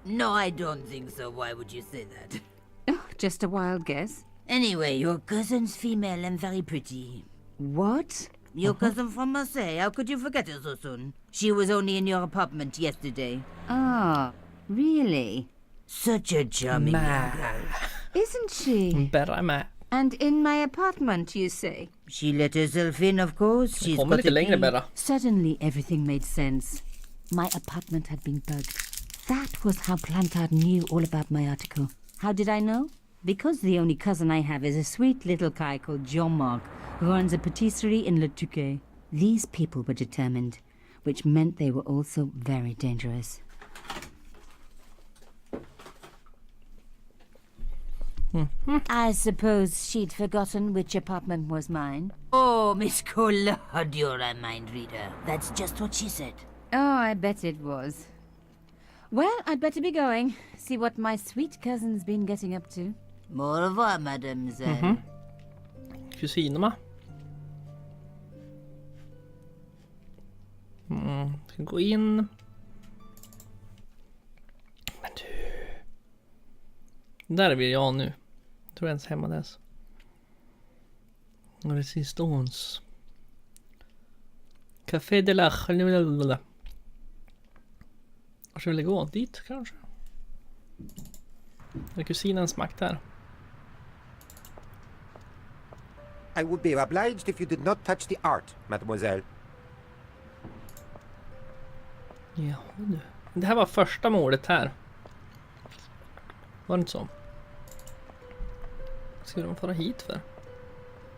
No, I don't think so. Why would you say that? Oh, just a wild guess. Anyway, your cousin's female and very pretty. What? Your cousin from Marseille. How could you forget her so soon? She was only in your apartment yesterday. Ah, really? Such a charming young girl. Isn't she? Better. And in my apartment, you say? She let herself in, of course. She's Kommer lite längre bara. Suddenly, everything made sense. My apartment had been bugged. That was how Plantard knew all about my article. How did I know? Because the only cousin I have is a sweet little guy called Jean-Marc, who runs a patisserie in Le Touquet. These people were determined, which meant they were also very dangerous. I suppose she'd forgotten which apartment was mine. Oh, Miss Collard, you're a mind reader. That's just what she said. Oh, I bet it was. Well, I'd better be going. See what my sweet cousin's been getting up to. Au revoir, mademoiselle. Kusinerna. Ska gå in. Men du. Där är vi jag nu. Jag tror jag ens hemma dess. Resistance. Café de la. Var ska vi gå? Dit kanske? Det är kusinens makt här. I would be obliged if you did not touch the art, mademoiselle. Ja, du. Det här var första mordet här. Var det inte så? Ska de fara hit för?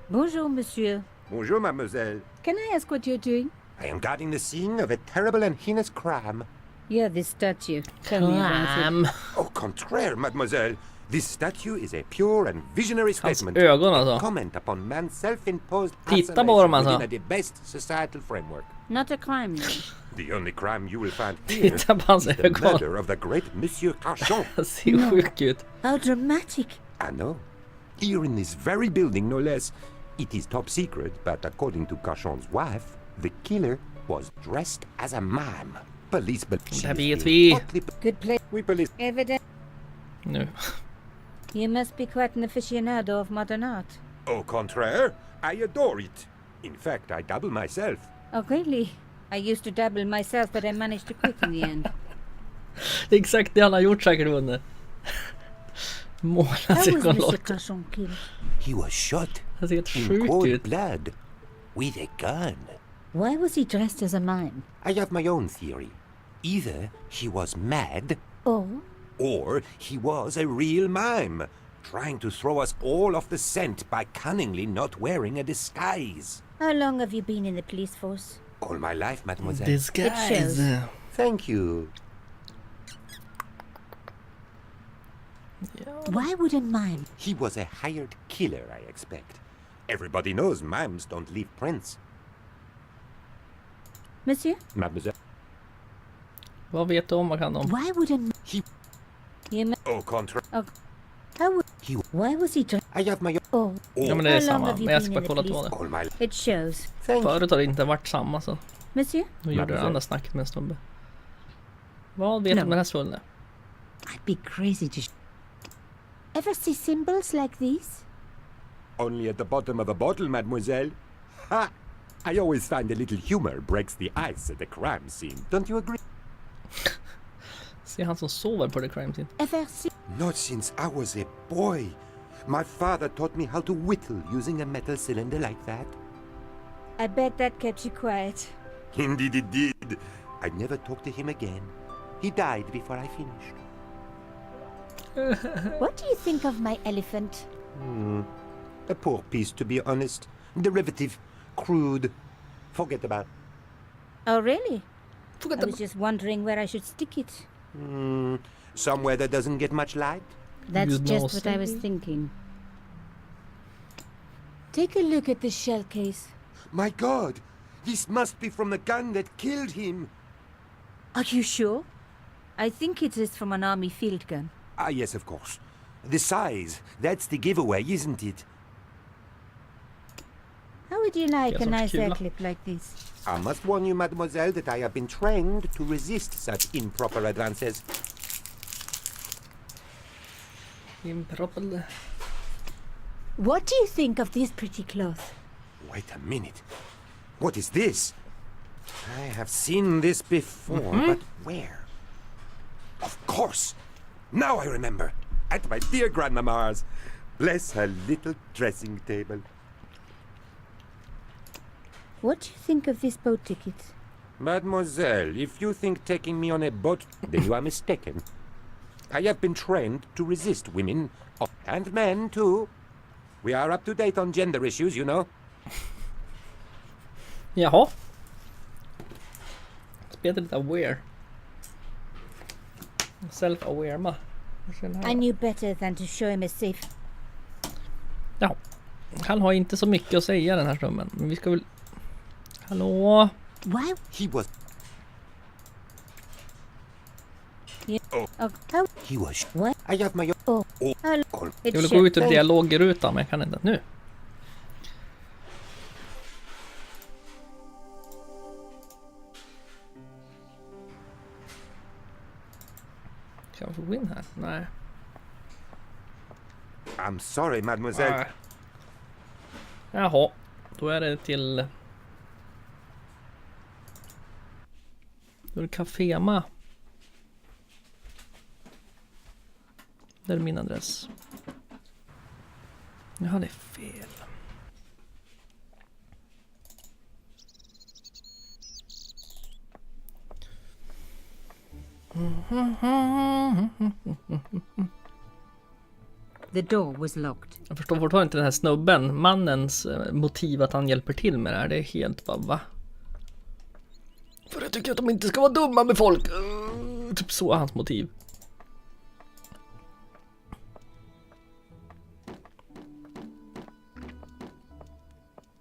Bonjour, monsieur. Bonjour, mademoiselle. Can I ask what you're doing? I am guarding the scene of a terrible and heinous crime. Yeah, this statue. Tell me about it. Au contraire, mademoiselle. This statue is a pure and visionary statement. Ögon alltså. Comment upon man's self-imposed Titta på dem alltså. within a debased societal framework. Not a crime, no. The only crime you will find here is Titta på hans the ögon. murder of the great Monsieur Cachon. Ser sjuk ut. How dramatic. I know. Here in this very building, no less. It is top secret, but according to Cachon's wife, the killer was dressed as a mime. Police Det vet vi. Good place. We police. Evident. Nu. You must be quite an aficionado of modern art. Au contraire, I adore it. In fact, I dabble myself. Oh, really? I used to dabble myself, but I managed to quit in the end. Det är exakt det han har gjort säkert under. Måla sig How was Mr. kolott. Cachon killed? He was shot Han ser helt in sjuk cold ut. blood with a gun. Why was he dressed as a mime? I have my own theory. Either he was mad, or he was a real mime, trying to throw us all off the scent by cunningly not wearing a disguise. How long have you been in the police force? All my life, mademoiselle. Disguise. Thank you. Why would a mime? He was a hired killer, I expect. Everybody knows mimes don't leave prints. Monsieur? Mademoiselle. Vad vet du om? Vad kan de? Why would a Au contraire. How would why was he dressed? I have my own. Ja men det är samma. Men jag ska bara kolla på det. All my It shows. Förut har det inte varit samma så. Monsieur? Nu gjorde det andra snacket med en snubbe. Vad vet du om den här svulne? I'd be crazy to... Ever see symbols like these? Only at the bottom of a bottle, mademoiselle. Ha! I always find a little humor breaks the ice at the crime scene. Don't you agree? Se han som sover på the crime scene. Ever see... Not since I was a boy. My father taught me how to whittle using a metal cylinder like that. I bet that kept you quiet. Indeed it did. I never talked to him again. He died before I finished. What do you think of my elephant? A poor piece, to be honest. Derivative. Crude. Forget about it. Oh, really? I was just wondering where I should stick it. Somewhere that doesn't get much light? That's just what I was thinking. Take a look at the shell case. My God! This must be from the gun that killed him! Are you sure? I think it is from an army field gun. Ah, yes, of course. The size, that's the giveaway, isn't it? How would you like a nice air clip like this? I must warn you, mademoiselle, that I have been trained to resist such improper advances. Improper. What do you think of this pretty cloth? Wait a minute. What is this? I have seen this before, but where? Of course! Now I remember. At my dear grandmama's. Bless her little dressing table. What do you think of this boat ticket? Mademoiselle, if you think taking me on a boat, then you are mistaken. I have been trained to resist women, and men too. We are up to date on gender issues, you know. Jaha. Spelet är lite aware. Self-aware ma. I knew better than to show him a safe. Ja. Han har inte så mycket att säga den här snubben. Men vi ska väl... Hallå? Why? He was... He was... What? I have my... Jag vill gå ut ur dialogrutan, men jag kan inte nu. Ska jag få gå in här? Nej. I'm sorry, mademoiselle. Nej. Jaha, då är det till... Då är det Cafema. Det är min adress. Ja, det är fel. The door was locked. Jag förstår fortfarande inte den här snubben. Mannens motiv att han hjälper till med det här. Det är helt bara, va? För jag tycker att de inte ska vara dumma med folk. Typ så är hans motiv.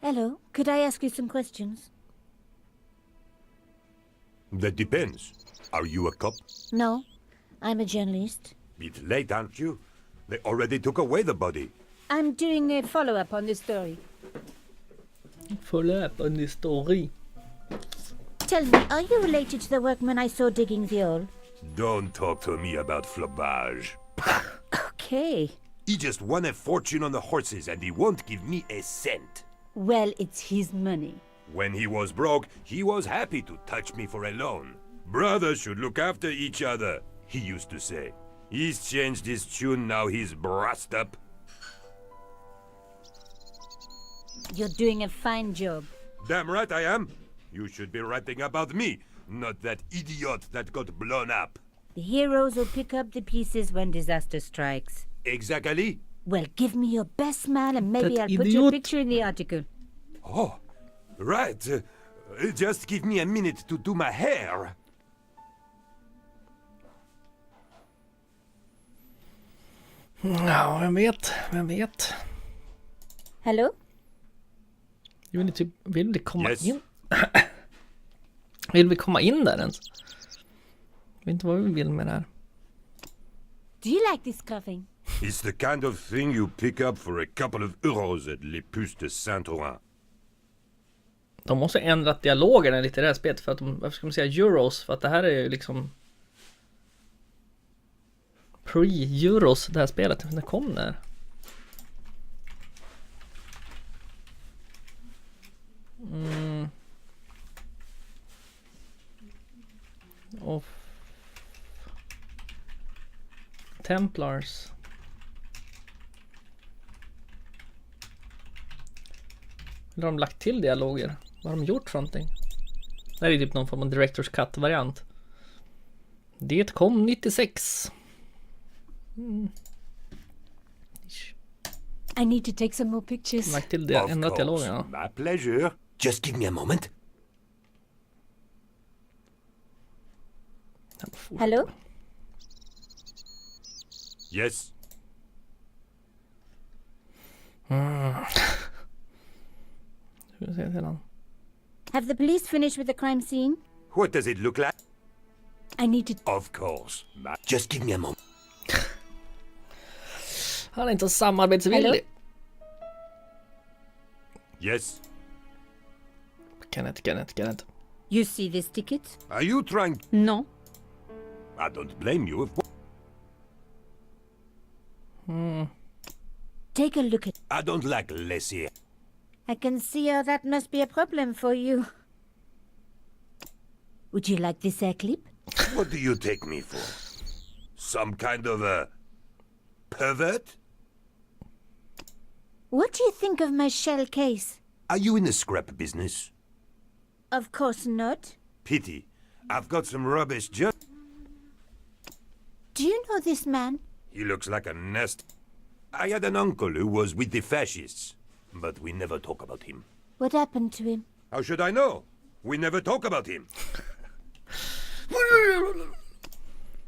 Hello, could I ask you some questions? That depends. Are you a cop? No, I'm a journalist. Bit late, aren't you? They already took away the body. I'm doing a follow-up on this story. Follow-up on this story. Tell me, are you related to the workman I saw digging the hole? Don't talk to me about flobage. Okay. He just won a fortune on the horses and he won't give me a cent. Well, it's his money. When he was broke, he was happy to touch me for a loan. Brothers should look after each other, he used to say. He's changed his tune, now he's brassed up. You're doing a fine job. Damn right I am. You should be writing about me, not that idiot that got blown up. The heroes will pick up the pieces when disaster strikes. Exactly. Well, give me your best smile and maybe That I'll put your picture in the article. Oh, right. Just give me a minute to do my hair. Ja, vem vet. Hello? Vill vi komma in? Vill vi komma in där ens? Jag vet inte vad vi vill med det här. Do you like this coughing? It's the kind of thing you pick up for a couple of euros at Les Puces de Saint-Ouen. De måste ha ändrat dialogerna lite i det här spelet för att varför ska man säga euros? För att det här är ju liksom pre-euros det här spelet. Det kom där. Och Templars. Eller har de lagt till dialoger? Vad har de gjort för någonting? Det här är typ någon form av Director's Cut-variant. Det kom 96. I need to take some more pictures. Lagt till det, ändrat dialogen. Ja. My pleasure. Just give me a moment. Hello? Yes. Have the police finished with the crime scene? What does it look like? I need to... Of course. Just give me a moment. Han är inte så samarbetsvillig. Yes. Kenneth. You see this ticket? Are you trying? No. I don't blame you. Take a look at... I don't like Leslie. I can see how that must be a problem for you. Would you like this hair clip? What do you take me for? Some kind of a pervert? What do you think of my shell case? Are you in the scrap business? Of course not. Pity. I've got some rubbish just... Do you know this man? He looks like a nest. I had an uncle who was with the fascists, but we never talk about him. What happened to him? How should I know? We never talk about him.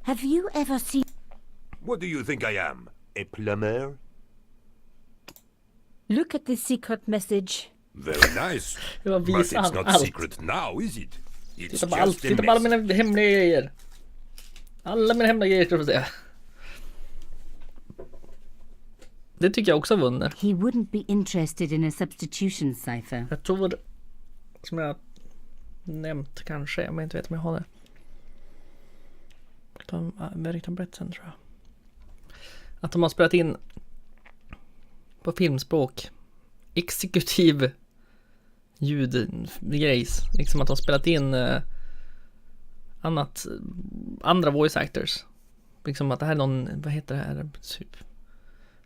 Have you ever seen... What do you think I am? A plumber? Look at this secret message. Very nice. But it's not secret now, is it? It's Titta på allt. Titta på alla mina hemliga grejer. Alla mina hemliga grejer ska du få se. Det tycker jag också har vunnit. He wouldn't be interested in a substitution cipher. Jag tror, som jag nämnt kanske, jag inte vet om jag har det. Verktabletten tror jag. Att de har spelat in på filmspråk exekutiv ljudgrejs. Liksom att de har spelat in andra voice actors. Liksom att det här är någon, vad heter det här? Typ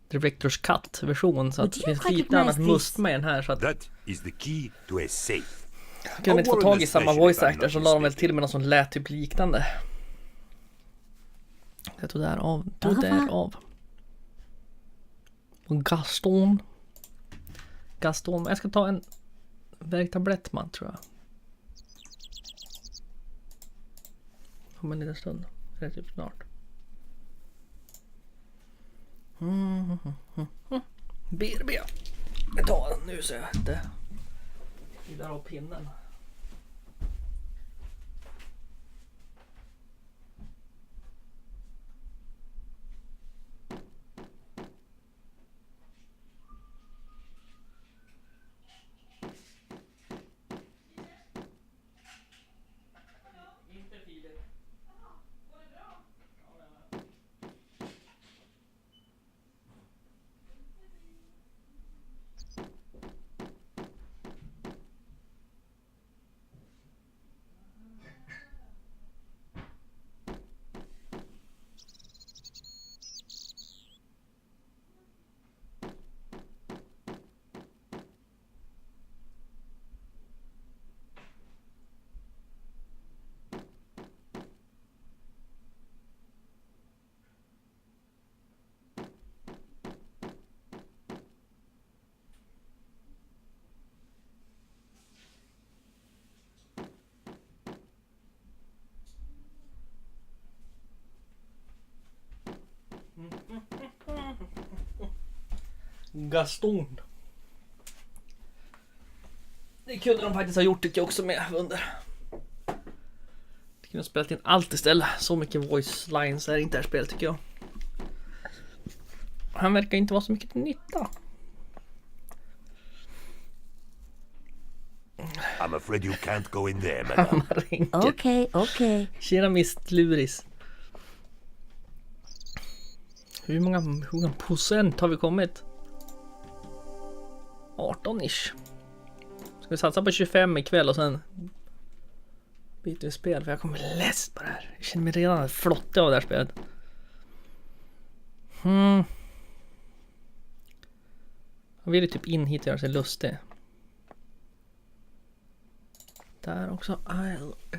Director's Cut version, så att det finns lite annat must med den här, så att that is the key to a safe. Jag kan inte få tag i samma voice actor, så la de väl till med något som lät typ liknande. Jag tog där av. Och Gaston, jag ska ta en värktablett man, tror jag. Om en liten stund, det är typ snart. BRB. Jag tar den nu så jag inte gillar av pinnen. Gaston. Det kunde de faktiskt ha gjort, tycker jag också, med under. De kunde ha spelat in allt istället. Så mycket voice lines är inte det här spelet, tycker jag. Han verkar inte vara så mycket till nytta. I'm afraid you can't go in there, madam. Okay. Tjena, Miss Luris. Hur många procent har vi kommit? 18-ish. Ska vi satsa på 25 ikväll och sen byter vi spel, för jag kommer less på det här. Jag känner mig redan flottig av det här spelet. Jag vill ju typ in hit och göra sig lustig. Där också.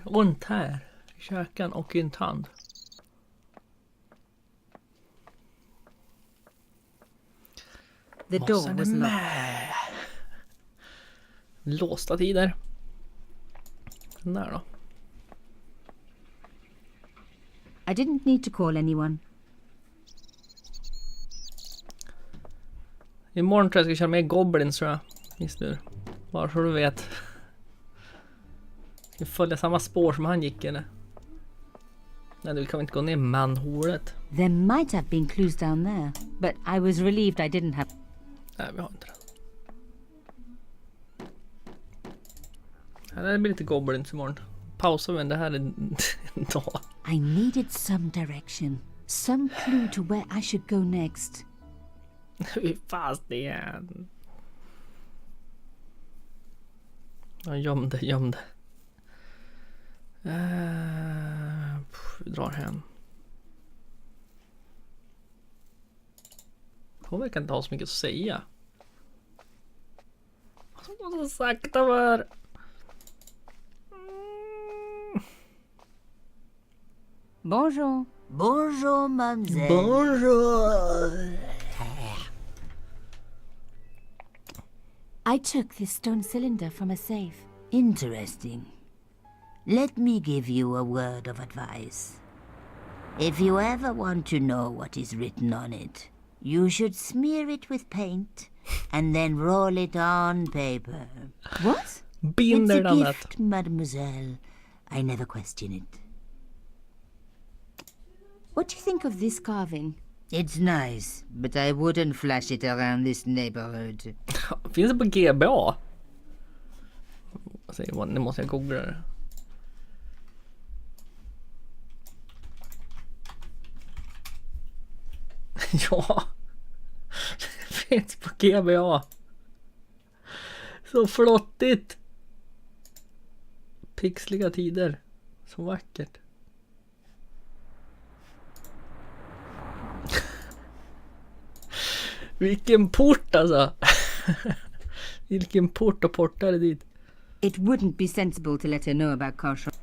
Runt här. Käkan och en tand. The door was locked. Låsta tider. Den där då. I didn't need to call anyone. Imorgon tror jag ska köra med Goblins, tror jag. Just nu. Bara så du vet. Ska följa samma spår som han gick, eller? Nej, du kan inte gå ner manhålet. There might have been clues down there, but I was relieved I didn't have... Nej, vi har inte det. Ja, det blir lite Goblins imorgon. Pausa, men det här är en dag. I needed some direction. Some clue to where I should go next. Vi fast igen. Ja, göm det. Vi drar hem. Hon verkar inte ha så mycket att säga. Hon måste sakta var. Bonjour. Bonjour, mademoiselle. Bonjour. I took this stone cylinder from a safe. Interesting. Let me give you a word of advice. If you ever want to know what is written on it, you should smear it with paint and then roll it on paper. What? It's a gift, mademoiselle. I never question it. What do you think of this carving? It's nice, but I wouldn't flash it around this neighborhood. Finns det på GBA? Nu måste jag googla det. Ja. Det finns på GBA. Så flottigt. Pixliga tider. Så vackert. Vilken port alltså. Vilken port och portare dit. It wouldn't be sensible to let her know about Carshot.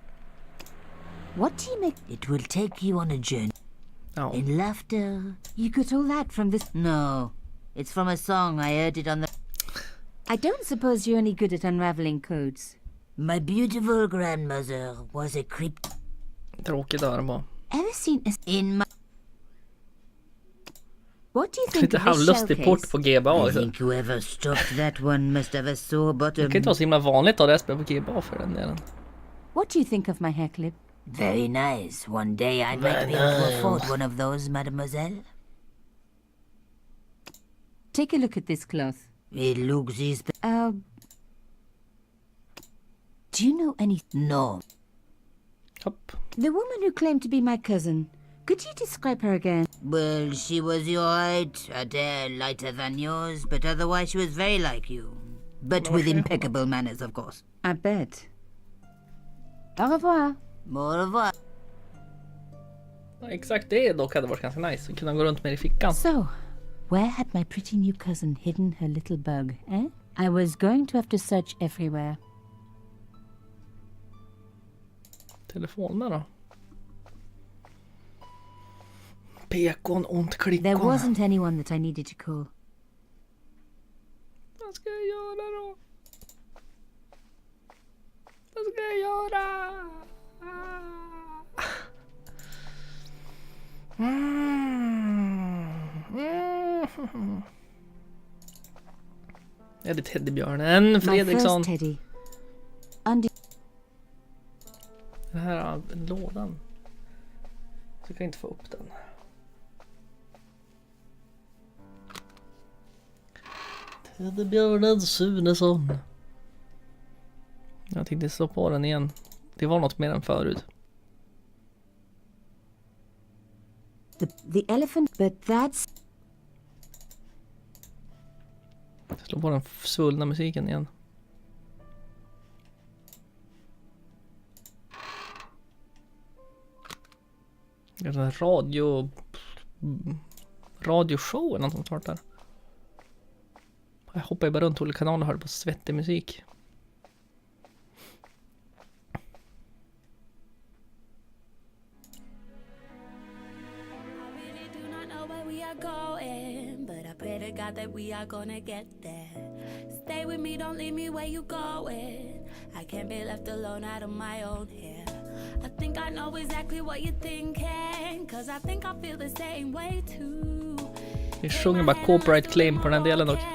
What do you make? It will take you on a journey. Oh. In laughter. You got all that from this? No. It's from a song. I heard it on the... I don't suppose you're any good at unraveling codes. My beautiful grandmother was a crypt... Tråkigt att höra på. Ever seen a... In my... What do you think lite of this halvlustig port på GBA. I think whoever stopped that one must have a sore bottom. Det kan inte vara så himla vanligt att det spelar på GBA för den delen. What do you think of my hair clip? Very nice. One day I might be able to afford one of those, mademoiselle. Take a look at this cloth. It looks do you know any... No. Hopp. The woman who claimed to be my cousin. Could you describe her again? Well, she was your height, a hair lighter than yours, but otherwise she was very like you. But with impeccable manners, of course. I bet. Au revoir. Au revoir. Ja, exakt det dock hade varit ganska nice. Kunna gå runt med i fickan. So, where had my pretty new cousin hidden her little bug, eh? I was going to have to search everywhere. Telefonen då? Pekon och klickon. There wasn't anyone that I needed to call. Vad ska jag göra då? Vad ska jag göra? Är det teddybjörnen Fredriksson? Teddy. Den här lådan. Så kan jag inte få upp den. Teddybjörnen Sunesson. Jag tänkte slå på den igen. Det var något mer än förut. The elephant, but that's... Slå på den svullna musiken igen. Det är en radioshow eller något sånt vart där. Jag hoppade bara runt olika kanaler och hörde på svettig musik. God that we are gonna get there. Stay with me, don't leave me where you going. I can't be left alone out of my own hair. I think I know exactly what you're thinking, cause I think I feel the same way too. Vi sjunger bara copyright claim på den delen också.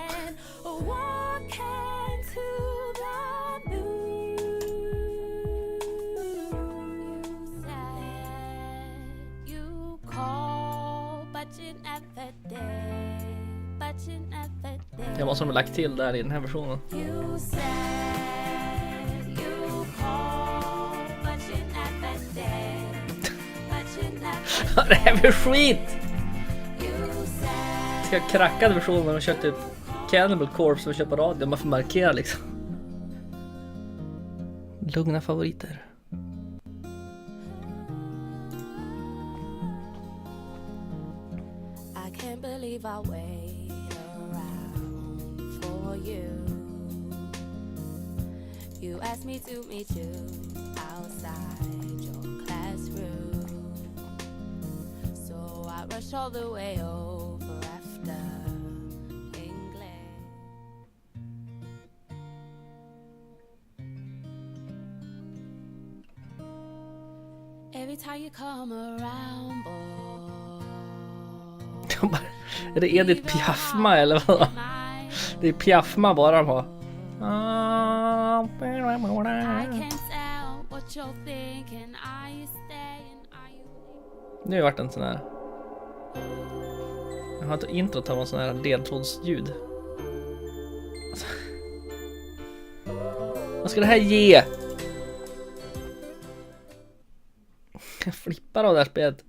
Jag måste ha lagt till där i den här versionen. Det här blir skit! Ska jag kracka versionen och köra typ Cannibal Corpse och köpa radio. Man får markera liksom. Lugna favoriter. I can't believe I wait around for you. You asked me to meet you outside your classroom, so I rushed all the way over after English. Every time you come around, boy. Är det Edith Piafma eller vad? Det är Piafma bara de har. Nu har det varit en sån här. Jag har inte introt av en sån här ledtrådsljud. Alltså. Vad ska det här ge? Jag flippar av det här spelet.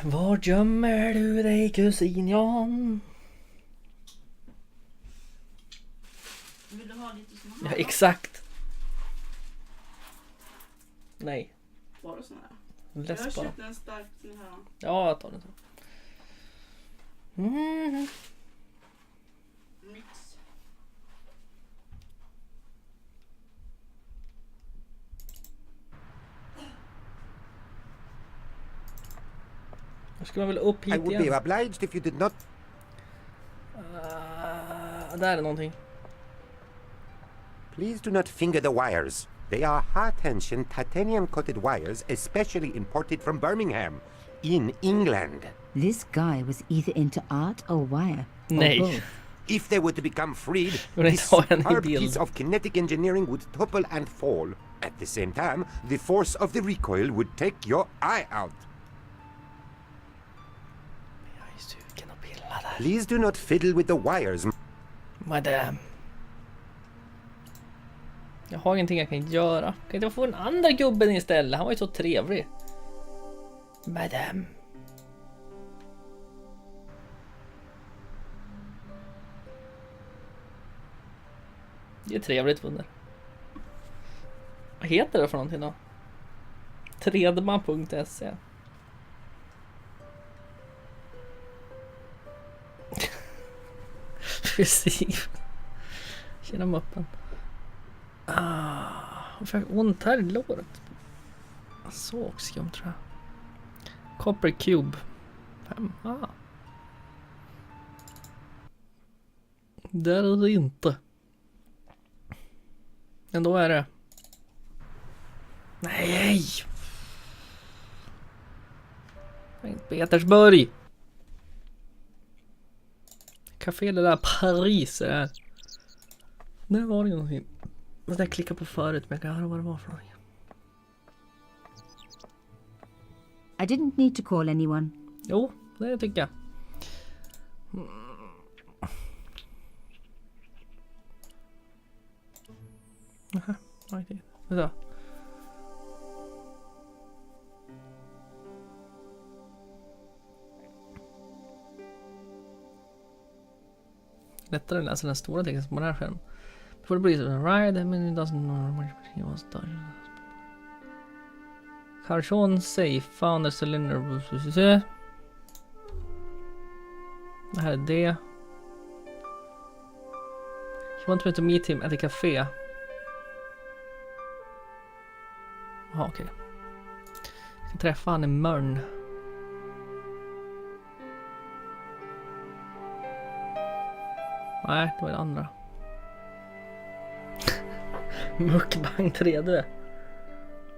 Var gömmer du dig, kusin Jan? Vill du ha lite sån här? Ja, exakt. Nej. Bara sån här. Läs jag bara. köpte en stark sån här. Ja, jag tar den så. Mix. Ska man väl upp hit I would igen? be obliged if you did not. Där är någonting. Please do not finger the wires. They are high-tension titanium-coated wires, especially imported from Birmingham, in England. This guy was either into art or wire. Nej. Or both. If they were to become freed, Jag this har en superb bild. piece of kinetic engineering would topple and fall. At the same time, the force of the recoil would take your eye out. Please do not fiddle with the wires. Madame. Jag har ingenting jag kan göra. Kan inte jag få den andra gubben istället? Han var ju så trevlig. Madame. Det är trevligt vunder. Vad heter det för någonting då? Tredman.se. Precis. Tjena muppen. Jag fick ont här i låret. Sågskum tror jag. Copper Cube 5. Där är det inte. Men då är det. Nej! Sankt Petersburg! Café de la Paris är här. Nu var det någonting. Jag klickade på förut men jag kan höra vad det var för någonting. I didn't need to call anyone. Jo, det tycker jag. Okej. Så. Lättare att läsa den stora texten på den här skärmen. Before the police arrived, I mean, it doesn't know he was dodged. Carson safe found the cylinder. Det här är det. He wanted me to meet him at the café. Jaha, okej. Jag ska träffa han i Mörn. Nej, det var det andra. Mukbang 3D.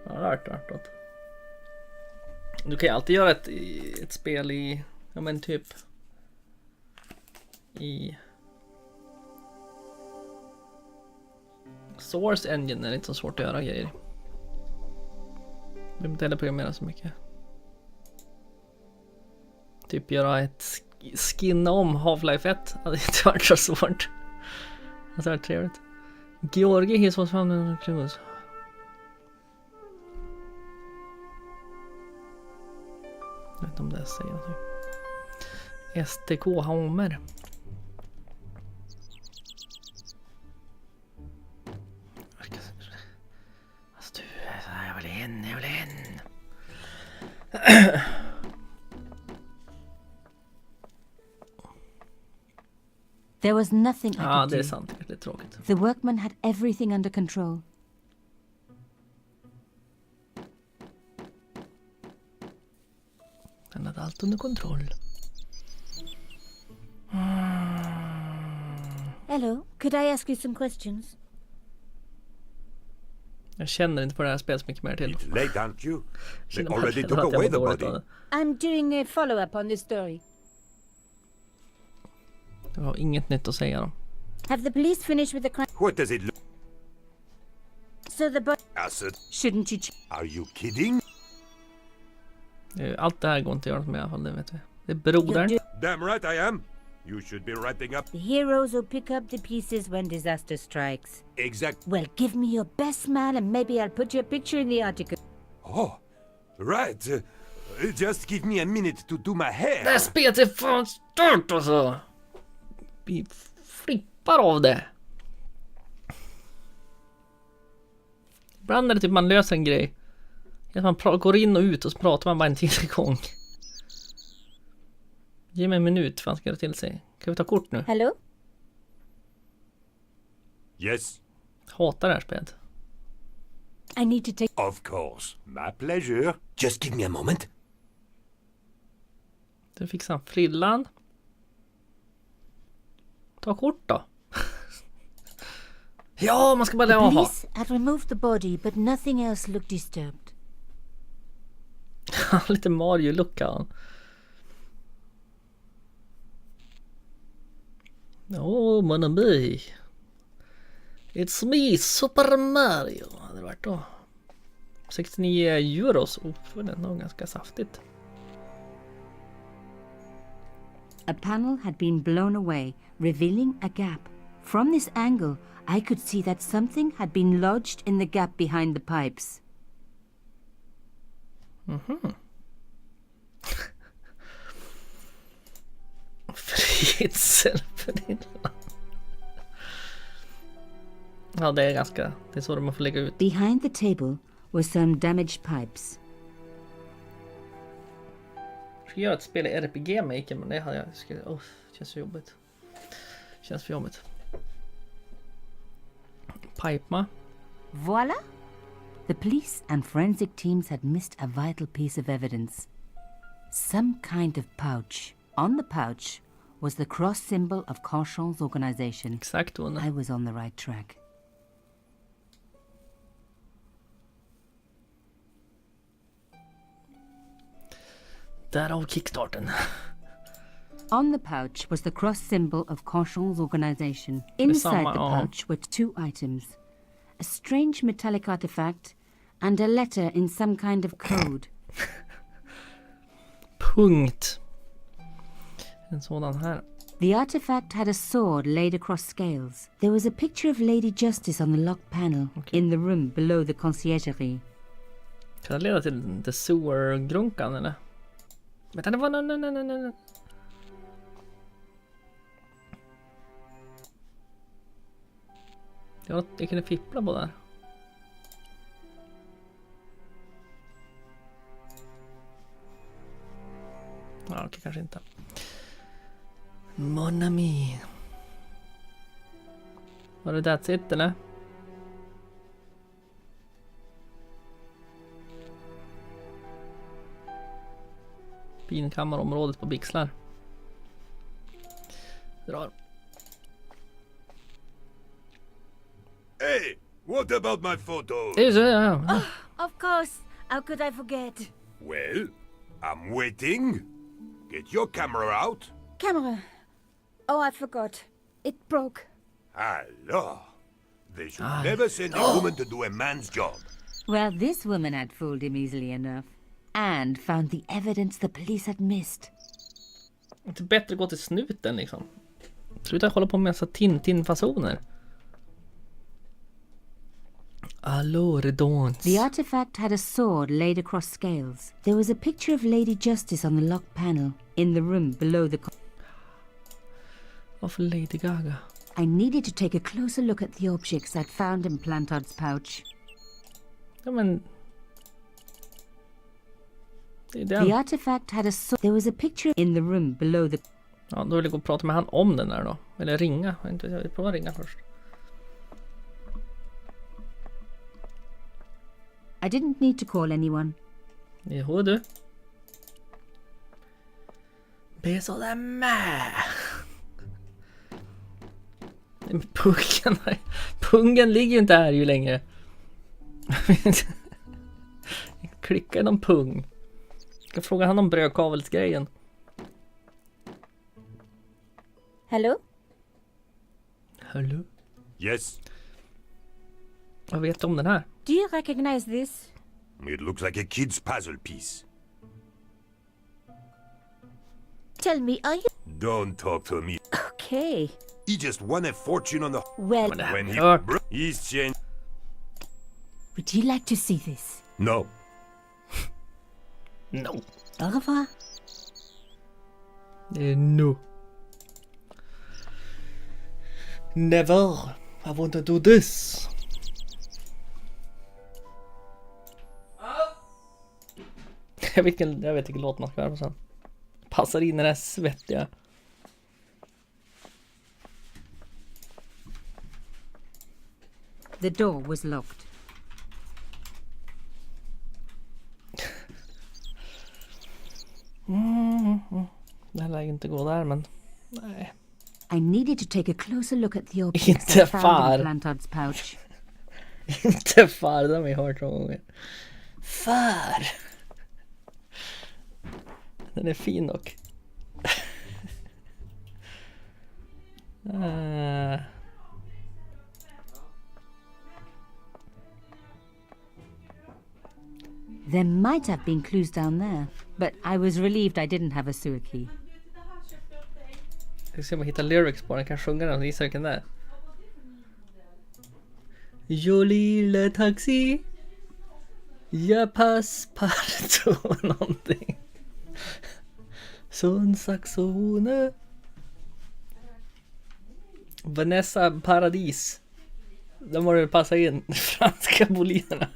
Ja, det har varit något. Du kan ju alltid göra ett spel i, ja men typ i Source Engine är det inte så svårt att göra grejer. Du behöver inte heller programmera så mycket. Typ göra ett skinna om Half-Life 1. Det hade inte varit så svårt. Det hade varit trevligt. Georgi his was found in the clues. Jag vet inte om det säger någonting. STK Homer. Alltså du, jag vill in. There was nothing I could det är do. sant. Det är tråkigt. The workman had everything under control. Han hade allt under kontroll. Hello, could I ask you some questions? Jag känner inte på det här spelet så mycket mer till. Late, aren't you? They already took away the body. I'm doing a follow-up on this story. Det var inget nytt att säga då. Have the police finished with the crime? What does it look? So the body... Acid? Shouldn't you... Are you kidding? Allt det här går inte att göra med i alla fall, det vet vi. Det är brodern. Damn right I am. You should be writing up. The heroes will pick up the pieces when disaster strikes. Exact. Well, give me your best man and maybe I'll put your picture in the article. Oh, right. Just give me a minute to do my hair. Det här spelet är fan stört alltså. Vi flippar av det. Ibland är det typ man löser en grej. Att man går in och ut och så pratar man bara en till gång. Ge mig en minut för han ska göra till sig. Kan vi ta kort nu? Hello? Yes. Hatar det här spelet. I need to take... Of course. My pleasure. Just give me a moment. Du fixar frillan. Ta kort då. Ja, man ska bara... The Aha. police had removed the body but nothing else looked disturbed. Lite Mario-lucka. Oh, mon ami. It's me, Super Mario. Det hade varit då 69 euros. Det är nog ganska saftigt. A panel had been blown away, revealing a gap. From this angle, I could see that something had been lodged in the gap behind the pipes. Mhm. Fritzelfrilla. Ja, det är ganska... Det är så man får lägga ut. Behind the table were some damaged pipes. Jag ska göra ett spel i RPG-maker, men det hade jag... Det känns så jobbigt. Känns för jobbigt. Pipema. Voila! The police and forensic teams had missed a vital piece of evidence. Some kind of pouch. On the pouch was the cross symbol of Carchon's organization. Exakt. I was on the right track. Därav kickstarten. On the pouch was the cross symbol of Carchon's organization. Inside the pouch were two items. A strange metallic artifact and a letter in some kind of code. Punkt. En sådan här. The artifact had a sword laid across scales. There was a picture of Lady Justice on the locked panel in the room below the conciergerie. Kan det leda till The Sewer-grunkan eller? Vänta, det var nej. Jag kunde fippla på där. Ja, okej, kanske inte. Mon ami. Var det that's it eller? Finkammarområdet på Bixlar. Drar. Hey, what about my photos? Ja. Of course. How could I forget? Well, I'm waiting. Get your camera out. Camera. Oh, I forgot. It broke. Hello. They should never send a woman to do a man's job. Well, this woman had fooled him easily enough. And found the evidence the police had missed. Det är bättre att gå till snuten liksom. Sluta hålla på med massa Tintin-fasoner. Allora, don't. The artifact had a sword laid across scales. There was a picture of Lady Justice on the locked panel in the room below the... Varför Lady Gaga? I needed to take a closer look at the objects I'd found in Plantard's pouch. Ja, men... The artifact had a sword. There was a picture in the room below the... Ja, då vill jag gå och prata med han om den där då. Eller ringa. Jag vill prova ringa först. I didn't need to call anyone. Jo du. Beso de med. Pungen ligger ju inte här ju längre. Klicka i någon pung. Jag ska fråga han om brödkavelsgrejen. Hello? Hello? Yes. Vad vet du om den här? Do you recognize this? It looks like a kid's puzzle piece. Tell me, are you... Don't talk to me. Okay. He just won a fortune on the... Well... When he's changed... Would you like to see this? No. No. Au revoir. No. Never. I want to do this. Jag vet vilken låt man ska göra sen. Passar in i den här svettiga. The door was locked. Det här lär inte gå där, men nej. I needed to take a closer look at the objects Inte I found in far. Plantard's pouch. Inte far, det har vi hört någon gång. Far! Den är fin dock. There might have been clues down there, but I was relieved I didn't have a sewer key. Jag ska se om jag hittar lyrics på den, kan sjunga den och gissa vilken det är. Jo lilla taxi, jag passpartout någonting. Sån saxone. Vanessa Paradis. De var det passa in. Franska bolinerna.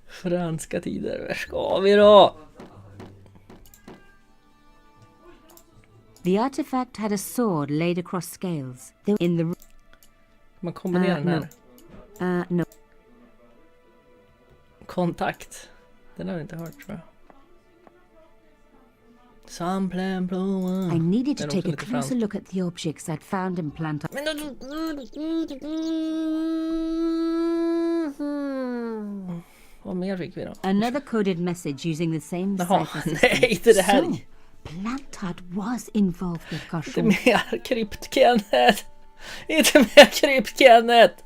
Franska tider. Var ska vi då? The artifact had a sword laid across scales. They were in the... Man kombinerar den här. No. Kontakt. Den har vi inte hört, tror jag. Samplen blåa. I needed to take a closer look at the objects I'd found in Plantard. Vad mer fick vi då? Another coded message using the same Jaha, cipher system. nej, inte det här. So, Plantard was involved with Inte Cauchon. mer krypt-Kenneth. Inte mer krypt-Kenneth.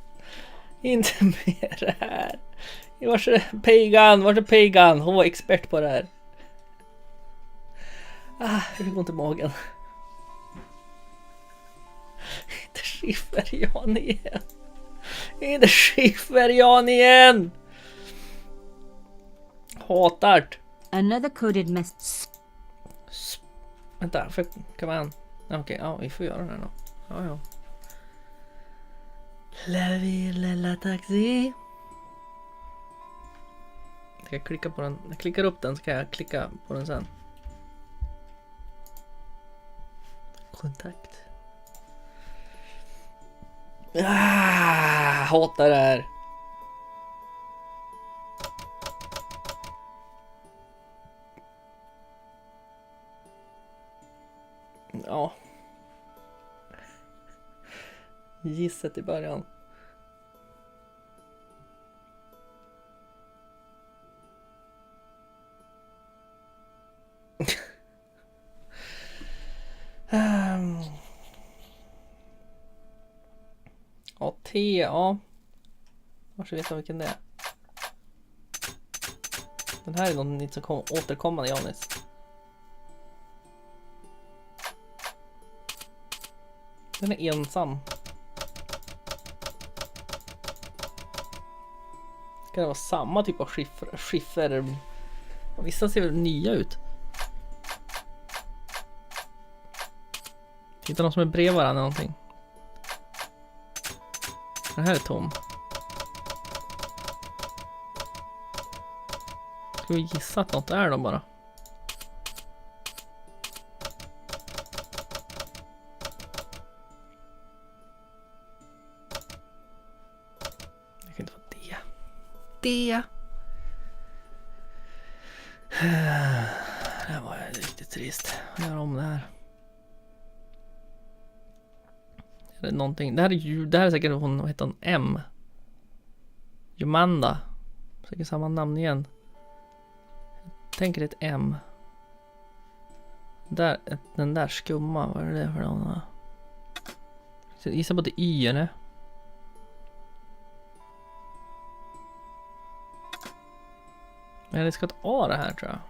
Inte mer det här. Vars är Pagan? Hon var expert på det här. Jag fick ont i magen. Inte Schifferjan igen. Inte Schifferjan igen. Hatar det. Another coded mess. Vänta, kan man... Okej, ja, vi får göra det då. Ja. La taxi. Ska jag klicka på den? Jag klickar upp den, så kan jag klicka på den sen. Kontakt. Hatar det här. Ja. Gisset i början. Ja, T, ja. Varför vet jag vilken det är. Den här är någon som återkommande, Janis. Den är ensam. Ska det vara samma typ av skiffer? Vissa ser väl nya ut. Hittar någon som är bredvid varandra eller någonting. Den här är tom. Ska vi gissa att något är då bara? Det kan inte vara det. Det. Det var riktigt trist. Jag gör om det här. Eller någonting. Det här är säkert hon, vad heter hon? M. Jomanda. Säkert samma namn igen. Jag tänker ett M. Där, den där skumma. Vad är det för någon? Jag gissar på det Y, eller? Men det ska ett A det här, tror jag.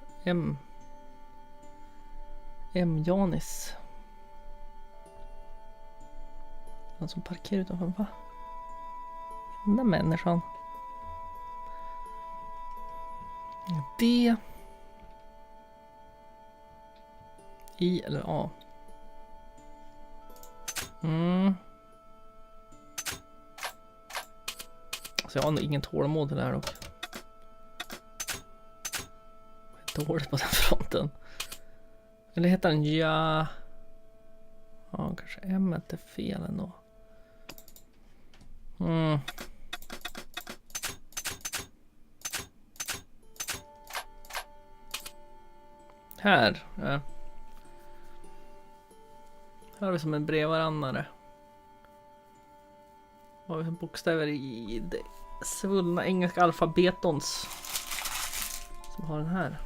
M. Janis. Han som parkerar utanför, va? Den där människan. D. I eller A. Så jag har nog ingen tålamod till det här dock. Jag är dåligt på den fronten. Eller heter den ja? Ja, kanske M är fel ändå. Här. Ja. Här har vi som en brevvarandare. Vad har vi för bokstäver i det svullna engelska alfabetons som har den här.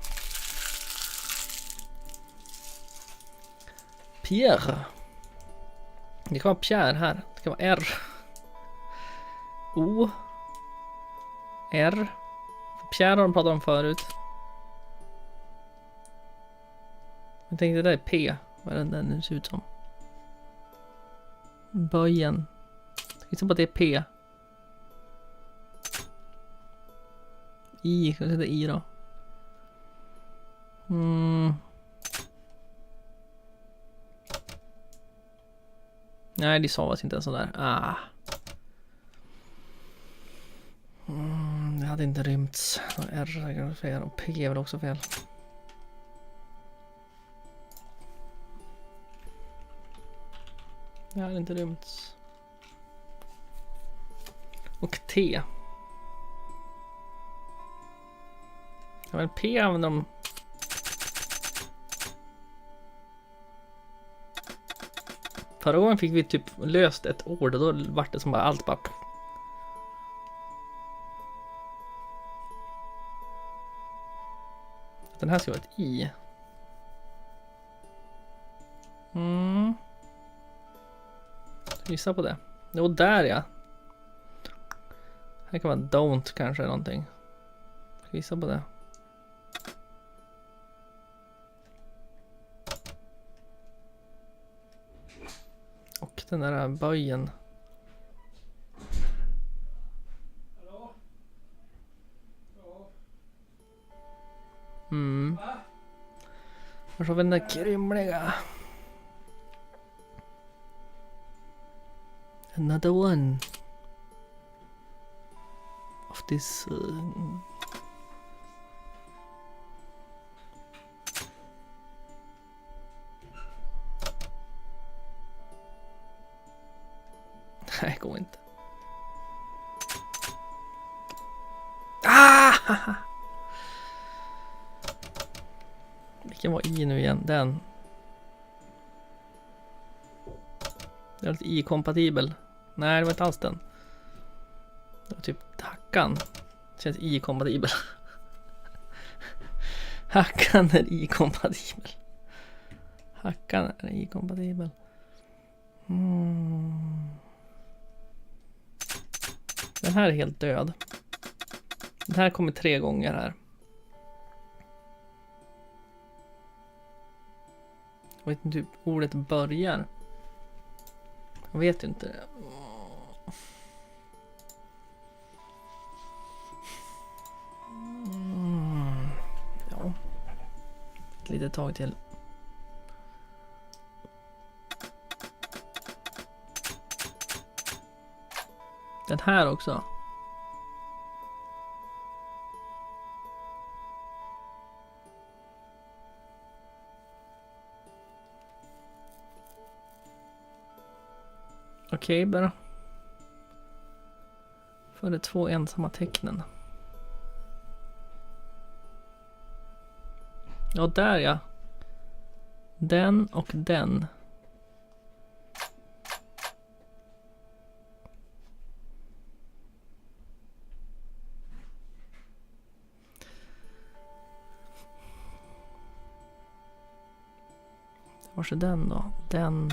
Pierre. Det kan vara Pierre här. Det kan vara R. O. R. Pierre har de pratat om förut. Jag tänkte det där är P. Vad är den nu ser ut som? Böjen. Jag gissar på att det är P. I. Ska jag sätta I då? Nej, det savas inte sådär. Det hade inte rymts. R är fel och P är väl också fel. Det hade inte rymts. Och T. Ja, men P använder de. Förra gången fick vi typ löst ett ord och då vart det som bara allt bara. Den här ska vara ett I. Gissa på det. Jo, där ja. Här kan vara don't kanske någonting. Gissa på det. Den där böjen. Och så har vi den där krymliga. Another one. Of this... Nej, går inte. Ah! Vilken var i nu igen? Den. Det är lite i-kompatibel. Nej, det var inte alls den. Det var typ hackan. Det känns i-kompatibel. Hackan är i-kompatibel. Hackan är i-kompatibel. Den här är helt död. Den här kommer 3 gånger här. Jag vet inte hur ordet börjar. Jag vet inte det. Ja. Ett litet tag till. Den här också. Okej, bara. För de 2 ensamma tecknen. Ja, där ja. Den och den. Var är den då? Den...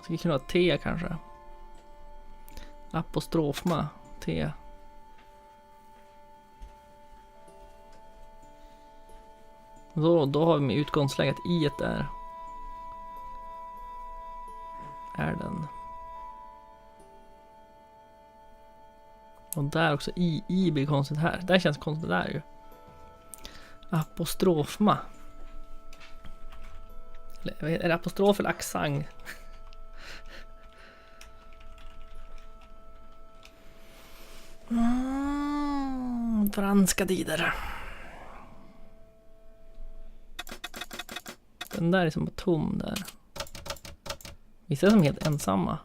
Ska kunna ha T kanske. Apostrofma T. Då har vi med utgångsläget i ett där. Är den. Och där också i blir konstigt här. Där känns konstigt där ju. Apostrofma. Är det apostrof eller accent? Franska tider. Den där är som tom där. Vissa är som helt ensamma.